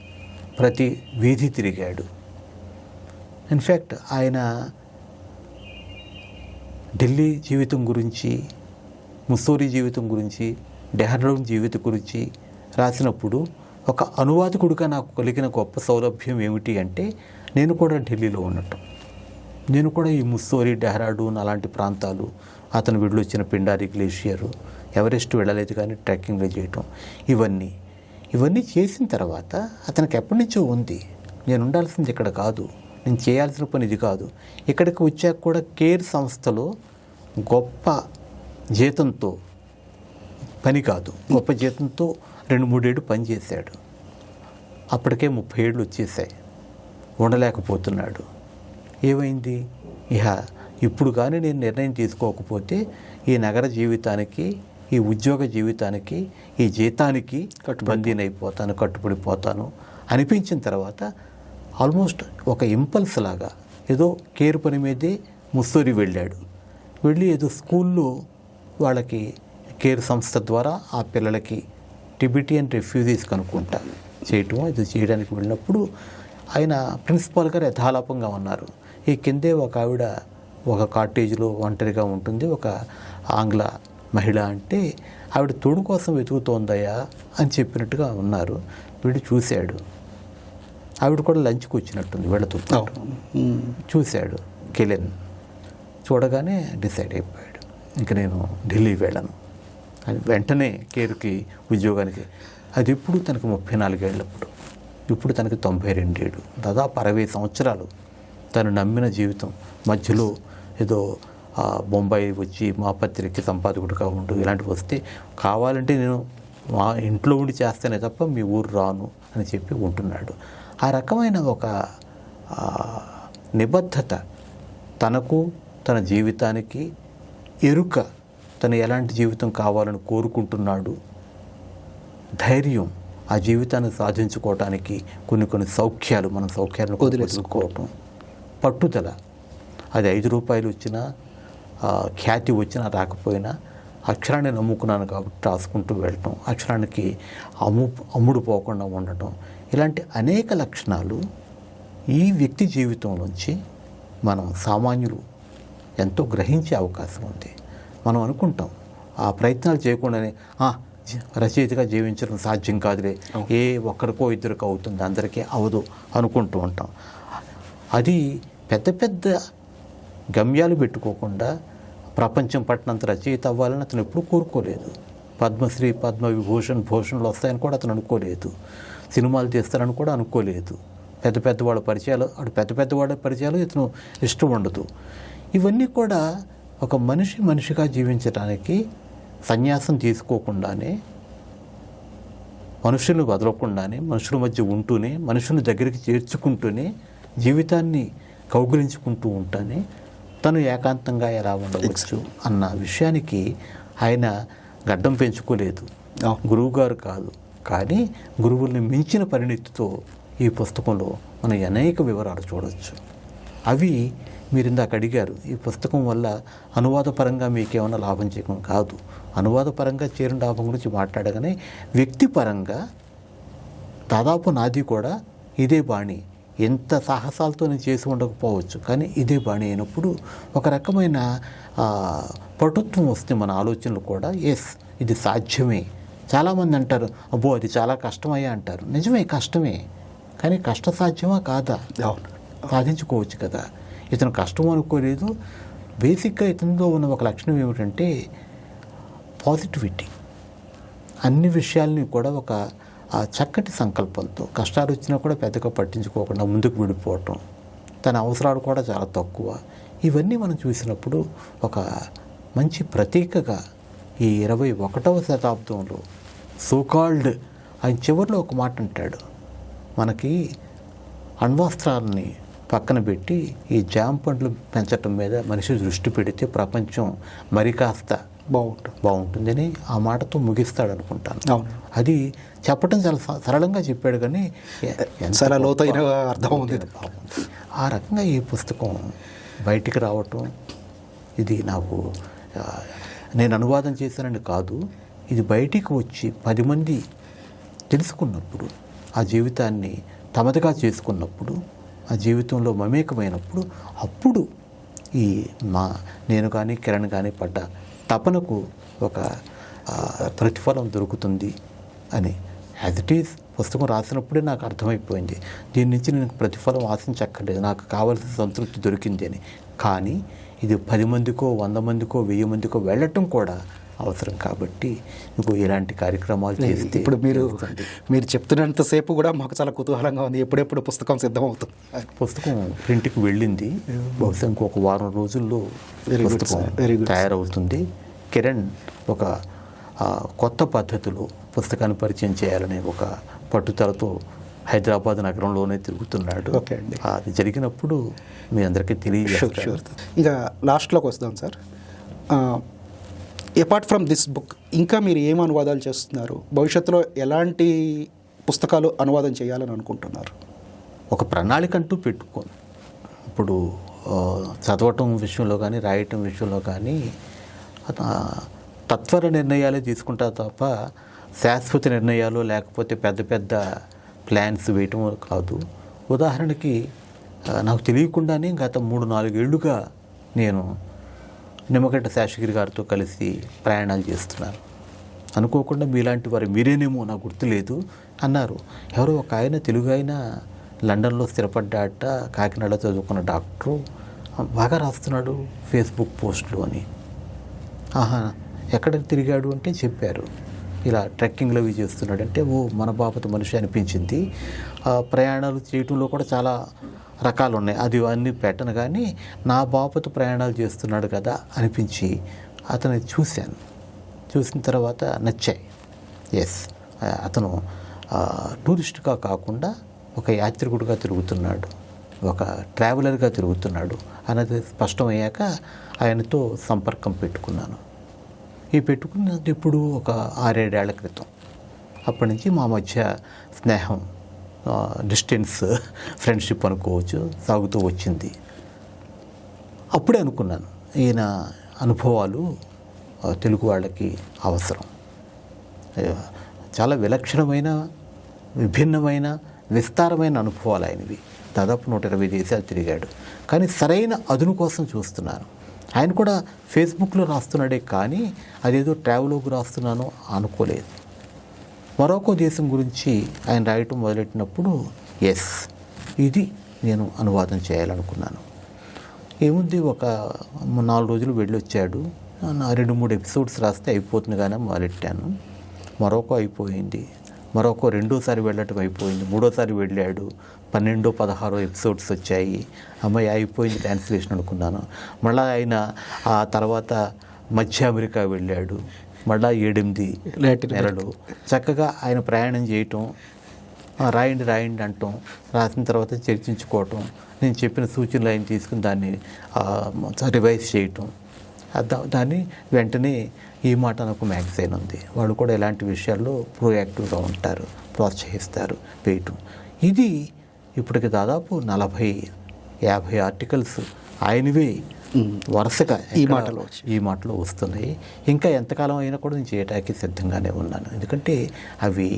ప్రతి వీధి తిరిగాడు. ఇన్ఫ్యాక్ట్ ఆయన ఢిల్లీ జీవితం గురించి, ముస్సోరీ జీవితం గురించి, డెహ్రాడూన్ జీవితం గురించి రాసినప్పుడు ఒక అనువాదకుడిగా నాకు కలిగిన గొప్ప సౌలభ్యం ఏమిటి అంటే, నేను కూడా ఢిల్లీలో ఉండటం, నేను కూడా ఈ ముస్సోరీ, డెహ్రాడూన్ అలాంటి ప్రాంతాలు, అతను వెళ్ళొచ్చిన పిండారి గ్లేషియరు, ఎవరెస్ట్ వెళ్ళలేదు కానీ ట్రెక్కింగ్లు చేయటం, ఇవన్నీ చేసిన తర్వాత అతనికి ఎప్పటి నుంచో ఉంది, నేను ఉండాల్సింది ఇక్కడ కాదు, నేను చేయాల్సిన పని ఇది కాదు. ఇక్కడికి వచ్చాక కూడా కేర్ సంస్థలో గొప్ప జీతంతో పని కాదు, గొప్ప జీతంతో 2-3 ఏళ్ళు పనిచేశాడు. అప్పటికే 30 ఏళ్ళు వచ్చేసాయి, ఉండలేకపోతున్నాడు. ఏమైంది? ఇప్పుడు కానీ నేను నిర్ణయం తీసుకోకపోతే ఈ నగర జీవితానికి, ఈ ఉద్యోగ జీవితానికి, ఈ జీతానికి కట్టుబడిపోతాను అనిపించిన తర్వాత ఆల్మోస్ట్ ఒక ఇంపల్స్ లాగా ఏదో కేర్ పని మీదే ముస్సోరీ వెళ్ళి ఏదో స్కూల్లో వాళ్ళకి కేర్ సంస్థ ద్వారా ఆ పిల్లలకి టిబెటియన్ రెఫ్యూజీస్ కనుక్కుంటా చేయడానికి వెళ్ళినప్పుడు ఆయన ప్రిన్సిపాల్ గారు యథాలాపంగా ఉన్నారు. ఈ కిందే ఒక ఆవిడ ఒక కాటేజ్లో ఒంటరిగా ఉంటుంది, ఒక ఆంగ్ల మహిళ. అంటే ఆవిడ తోడు కోసం వెతుకుతోందయ్యా అని చెప్పినట్టుగా ఉన్నారు. వీడు చూశాడు, ఆవిడ కూడా లంచ్కి వచ్చినట్టుంది వీళ్ళతో పాటు. చూశాడు కెలెన్, చూడగానే డిసైడ్ అయిపోయాడు, ఇంక నేను ఢిల్లీ వెళ్ళను అని. వెంటనే కేర్కి ఉద్యోగానికి, అది ఇప్పుడు తనకు 34 ఏళ్ళప్పుడు, ఇప్పుడు తనకి 92 ఏళ్ళు, దాదాపు 60 సంవత్సరాలు తను నమ్మిన జీవితం. మధ్యలో ఏదో బొంబాయి వచ్చి మా పత్రిక సంపాదకుడిగా ఉండు, ఇలాంటివి వస్తే కావాలంటే నేను మా ఇంట్లో ఉండి చేస్తానే తప్ప మీ ఊరు రాను అని చెప్పి ఉంటున్నాడు. ఆ రకమైన ఒక నిబద్ధత, తనకు తన జీవితానికి ఎరుక, తను ఎలాంటి జీవితం కావాలని కోరుకుంటున్నాడు, ధైర్యం, ఆ జీవితాన్ని సాధించుకోవటానికి కొన్ని సౌఖ్యాలు, మన సౌఖ్యాలను వదులుకోవటం, పట్టుదల. అది 5 రూపాయలు వచ్చినా, ఖ్యాతి వచ్చినా రాకపోయినా అక్షరాన్ని నమ్ముకున్నాను కాబట్టి రాసుకుంటూ వెళ్ళటం, అక్షరానికి అమ్ముడు పోకుండా ఉండటం, ఇలాంటి అనేక లక్షణాలు ఈ వ్యక్తి జీవితంలోంచి మనం సామాన్యులు ఎంతో గ్రహించే అవకాశం ఉంది. మనం అనుకుంటాం ఆ ప్రయత్నాలు చేయకుండానే రచయితగా జీవించడం సాధ్యం కాదులే, ఏ ఒక్కరికో ఇద్దరికో అవుతుంది, అందరికీ అవదు అనుకుంటూ ఉంటాం. అది పెద్ద గమ్యాలు పెట్టుకోకుండా ప్రపంచం పట్టినంత రచయిత అవ్వాలని అతను ఎప్పుడూ కోరుకోలేదు. పద్మశ్రీ, భూషణ్లు వస్తాయని కూడా అతను అనుకోలేదు. సినిమాలు తీస్తారని కూడా అనుకోలేదు. పెద్దవాళ్ళ పరిచయాలు, పెద్దవాళ్ళ పరిచయాలు ఇతను ఇష్టం ఉండదు. ఇవన్నీ కూడా ఒక మనిషిగా జీవించడానికి సన్యాసం తీసుకోకుండానే, మనుషులను వదలకుండానే, మనుషుల మధ్య ఉంటూనే, మనుషుల దగ్గరికి చేర్చుకుంటూనే, జీవితాన్ని కౌగిలించుకుంటూ ఉంటానే తను ఏకాంతంగా ఎలా ఉండవచ్చు అన్న విషయానికి ఆయన గడ్డం పెంచుకోలేదు, గురువుగారు కాదు. కానీ గురువుల్ని మించిన పరిణితితో ఈ పుస్తకంలో మనం అనేక వివరాలు చూడవచ్చు. అవి మీరు ఇందాక అడిగారు, ఈ పుస్తకం వల్ల అనువాదపరంగా మీకేమైనా లాభం చేయడం కాదు. అనువాదపరంగా చేరిన లాభం గురించి మాట్లాడగానే వ్యక్తిపరంగా దాదాపు నాది కూడా ఇదే బాణి. ఎంత సాహసాలతో నేను చేసి ఉండకపోవచ్చు, కానీ ఇదే బాణి అయినప్పుడు ఒక రకమైన పటుత్వం వస్తుంది మన ఆలోచనలు కూడా. ఇది సాధ్యమే. చాలామంది అంటారు, అబ్బో అది చాలా కష్టమయ్యా అంటారు. నిజమే, కష్టమే. కానీ కష్టసాధ్యమా కాదా? అవును. సాధించుకోవచ్చు కదా. ఇతను కష్టం అనుకోలేదు. బేసిక్గా ఇతనిలో ఉన్న ఒక లక్షణం ఏమిటంటే పాజిటివిటీ. అన్ని విషయాల్ని కూడా ఒక చక్కటి సంకల్పంతో, కష్టాలు వచ్చినా కూడా పెద్దగా పట్టించుకోకుండా ముందుకు విడిపోవటం, తన అవసరాలు కూడా చాలా తక్కువ. ఇవన్నీ మనం చూసినప్పుడు ఒక మంచి ప్రతీకగా ఈ 21వ శతాబ్దంలో సోకాల్డ్ ఆయన చివరిలో ఒక మాట అంటాడు, మనకి అణ్వాస్త్రాలని పక్కన పెట్టి ఈ జామ పండ్లు పెంచటం మీద మనిషి దృష్టి పెడితే ప్రపంచం మరి కాస్త బాగుంటుందని ఆ మాటతో ముగిస్తాడు అనుకుంటాను. అవును. అది చెప్పటం చాలా సరళంగా చెప్పాడు, కానీ చాలా లోతైన అర్థం ఉంది. ఆ రకంగా ఈ పుస్తకం బయటికి రావటం, ఇది నాకు నేను అనువాదం చేశానని కాదు, ఇది బయటికి వచ్చి 10 మంది తెలుసుకున్నప్పుడు, ఆ జీవితాన్ని తమదిగా చేసుకున్నప్పుడు, ఆ జీవితంలో మమేకమైనప్పుడు, అప్పుడు ఈ నేను కానీ కిరణ్ కానీ పడ్డ తపనకు ఒక ప్రతిఫలం దొరుకుతుంది అని. యాజ్ ఇట్ ఈజ్ పుస్తకం రాసినప్పుడే నాకు అర్థమైపోయింది, దీని నుంచి నేను ప్రతిఫలం ఆశించక్కర్లేదు, నాకు కావాల్సిన సంతృప్తి దొరికింది అని. కానీ ఇది 10 మందికో 100 మందికో 1000 మందికో వెళ్ళటం కూడా అవసరం. కాబట్టి మీకు ఇలాంటి కార్యక్రమాలు చేస్తే ఇప్పుడు మీరు చెప్తున్నంతసేపు కూడా మాకు చాలా కుతూహలంగా ఉంది, ఎప్పుడెప్పుడు పుస్తకం సిద్ధమవుతుంది. పుస్తకం ప్రింట్కి వెళ్ళింది, బహుశా ఇంకొక వారం రోజుల్లో పుస్తకం తయారవుతుంది. కిరణ్ ఒక కొత్త పద్ధతిలో పుస్తకాన్ని పరిచయం చేయాలనే ఒక పట్టుదలతో హైదరాబాద్ నగరంలోనే తిరుగుతున్నాడు. ఓకే అండి. అది జరిగినప్పుడు మీ అందరికీ తెలియజేస్తారు. ఇక లాస్ట్లోకి వస్తాం sir. Apart from this book ఇంకా మీరు ఏం అనువాదాలు చేస్తున్నారు? భవిష్యత్తులో ఎలాంటి పుస్తకాలు అనువాదం చేయాలని అనుకుంటున్నారు? ఒక ప్రణాళిక అంటూ పెట్టుకోను. ఇప్పుడు చదవటం విషయంలో కానీ రాయటం విషయంలో కానీ తత్వర నిర్ణయాలే తీసుకుంటా తప్ప శాశ్వత నిర్ణయాలు లేకపోతే పెద్ద పెద్ద ప్లాన్స్ వేయటం కాదు. ఉదాహరణకి నాకు తెలియకుండానే గత 3-4 ఏళ్లుగా నేను నిమ్మగడ్డ శేషగిరి గారితో కలిసి ప్రయాణాలు చేస్తున్నారు. అనుకోకుండా మీలాంటి వారు మీరేనేమో నాకు గుర్తులేదు అన్నారు. ఎవరో ఒక ఆయన తెలుగు ఆయన లండన్లో స్థిరపడ్డాట, కాకినాడలో చదువుకున్న డాక్టరు, బాగా రాస్తున్నాడు ఫేస్బుక్ పోస్టులు అని. ఆహా, ఎక్కడ తిరిగాడు అంటే చెప్పారు, ఇలా ట్రెక్కింగ్లు అవి చేస్తున్నాడంటే ఓ మన బాపత మనిషి అనిపించింది. ప్రయాణాలు చేయటంలో కూడా చాలా రకాలు ఉన్నాయి, అది అన్నీ పెట్టను, కానీ నా బాపత ప్రయాణాలు చేస్తున్నాడు కదా అనిపించి అతను చూశాను. చూసిన తర్వాత నచ్చాయి. ఎస్, అతను టూరిస్ట్గా కాకుండా ఒక యాత్రికుడిగా తిరుగుతున్నాడు, ఒక ట్రావెలర్గా తిరుగుతున్నాడు అన్నది స్పష్టమయ్యాక ఆయనతో సంపర్కం పెట్టుకున్నాను. ఈ పెట్టుకున్నది ఇప్పుడు ఒక 6-7 ఏళ్ల క్రితం. అప్పటి నుంచి మా మధ్య స్నేహం, డిస్టెన్స్ ఫ్రెండ్షిప్ అనుకోవచ్చు, సాగుతూ వచ్చింది. అప్పుడే అనుకున్నాను, ఈయన అనుభవాలు తెలుగు వాళ్ళకి అవసరం. చాలా విలక్షణమైన, విభిన్నమైన, విస్తారమైన అనుభవాలు ఆయనవి. దాదాపు 120 దేశాలు తిరిగాడు. కానీ సరైన అదును కోసం చూస్తున్నాను. ఆయన కూడా ఫేస్బుక్లో రాస్తున్నాడే కానీ అదేదో ట్రావెలోకి రాస్తున్నానో అనుకోలేదు. మొరాకో దేశం గురించి ఆయన రాయటం మొదలెట్టినప్పుడు ఎస్, ఇది నేను అనువాదం చేయాలనుకున్నాను. ఏముంది, ఒక 4 రోజులు వెళ్ళొచ్చాడు, 2-3 ఎపిసోడ్స్ రాస్తే అయిపోతుంది కానీ మొదలెట్టాను. మొరాకో అయిపోయింది. మొరాకో 2వ సారి వెళ్ళటం అయిపోయింది. 3వ సారి వెళ్ళాడు, 12-16 ఎపిసోడ్స్ వచ్చాయి. అమ్మాయి అయిపోయింది ట్రాన్స్లేషన్ అనుకున్నాను. మళ్ళీ ఆయన ఆ తర్వాత మధ్య అమెరికా వెళ్ళాడు, మళ్ళీ 7-8 నెలలు చక్కగా ఆయన ప్రయాణం చేయటం, రాయండి అంటాం, రాసిన తర్వాత చర్చించుకోవటం, నేను చెప్పిన సూచనలు ఆయన తీసుకుని దాన్ని రివైజ్ చేయటం, దాన్ని వెంటనే ఈ మాట నాకు మ్యాగజైన్ ఉంది, వాళ్ళు కూడా ఇలాంటి విషయాల్లో ప్రోయాక్టివ్గా ఉంటారు, ప్రోత్సహిస్తారు వేయటం. ఇది ఇప్పటికి దాదాపు 40-50 ఆర్టికల్స్ ఆయనవే వరుసగా ఈ మాటలో వస్తున్నాయి. ఇంకా ఎంతకాలం అయినా కూడా నేను చేయడానికి సిద్ధంగానే ఉన్నాను. ఎందుకంటే అవి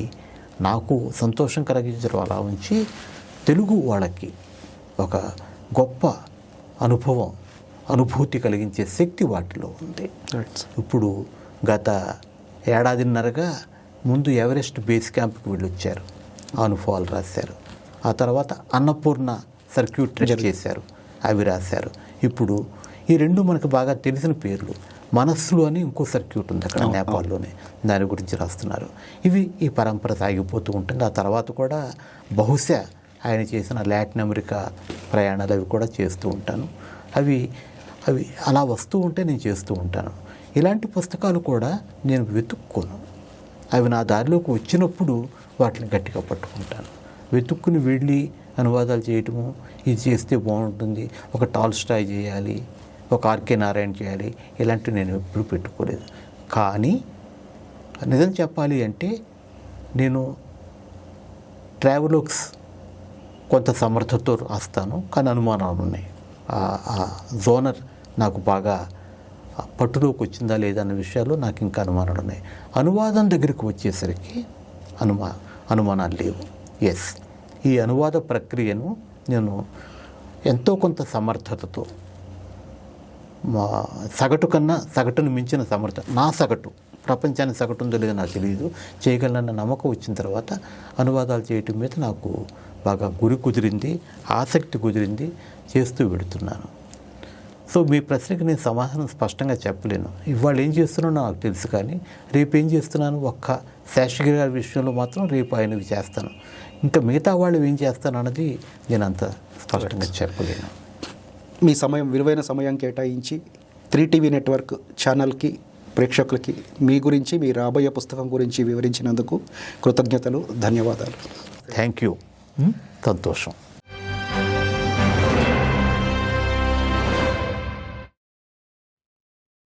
నాకు సంతోషం కలిగించడం అలా ఉంచి తెలుగు వాళ్ళకి ఒక గొప్ప అనుభూతి కలిగించే శక్తి వాటిలో ఉంది. ఇప్పుడు గత 1.5 ఏడాదిన్నరగా ముందు ఎవరెస్ట్ బేస్ క్యాంప్కి వెళ్ళొచ్చారు, ఆ అనుభవాలు రాశారు. ఆ తర్వాత అన్నపూర్ణ సర్క్యూట్ ట్రెస్ట్ చేశారు, అవి రాశారు. ఇప్పుడు ఈ రెండు మనకు బాగా తెలిసిన పేర్లు. మనస్సులు అని ఇంకో సర్క్యూట్ ఉంది అక్కడ నేపాల్లోనే, దాని గురించి రాస్తున్నారు. ఈ పరంపర సాగిపోతూ ఉంటుంది. ఆ తర్వాత కూడా బహుశా ఆయన చేసిన లాటిన్ అమెరికా ప్రయాణాలు అవి కూడా చేస్తూ ఉంటాను. అవి అలా వస్తూ ఉంటే నేను చేస్తూ ఉంటాను. ఇలాంటి పుస్తకాలు కూడా నేను వెతుక్కోను. అవి నా దారిలోకి వచ్చినప్పుడు వాటిని గట్టిగా పట్టుకుంటాను. వెతుక్కుని వెళ్ళి అనువాదాలు చేయటము, ఇది చేస్తే బాగుంటుంది, ఒక టాల్స్టాయ్ చేయాలి, ఒక ఆర్కే నారాయణ చేయాలి, ఇలాంటివి నేను ఎప్పుడు పెట్టుకోలేదు. కానీ నిజం చెప్పాలి అంటే నేను ట్రావెలోగ్స్ కొంత సమర్థతతో రాస్తాను, కానీ అనుమానాలు ఉన్నాయి. ఆ జోనర్ నాకు బాగా పట్టులోకి వచ్చిందా లేదా అన్న విషయాల్లో నాకు ఇంకా అనుమానాలు ఉన్నాయి. అనువాదం దగ్గరికి వచ్చేసరికి అనుమానాలు లేవు. ఎస్, ఈ అనువాద ప్రక్రియను నేను ఎంతో కొంత సమర్థతతో, సగటును మించిన నా సగటు, ప్రపంచానికి సగటు ఉందో లేదో నాకు తెలియదు, చేయగలనన్న నమ్మకం వచ్చిన తర్వాత అనువాదాలు చేయటం మీద నాకు బాగా గురి కుదిరింది, ఆసక్తి కుదిరింది, చేస్తూ వెళుతున్నాను. సో మీ ప్రశ్నకి నేను సమాధానం స్పష్టంగా చెప్పలేను. ఇవాళ ఏం చేస్తున్నానో నాకు తెలుసు, కానీ రేపు ఏం చేస్తున్నాను, ఒక్క శాస్త్రి గారి విషయంలో మాత్రం రేపు ఆయనవి చేస్తాను. ఇంకా మిగతా వాళ్ళు ఏం చేస్తాను అన్నది నేను అంత స్పష్టంగా చెప్పలేను. మీ విలువైన సమయం కేటాయించి 3TV నెట్వర్క్ ఛానల్కి, ప్రేక్షకులకి మీ గురించి, మీ రాబోయే పుస్తకం గురించి వివరించినందుకు కృతజ్ఞతలు, ధన్యవాదాలు. Thank you. సంతోషం.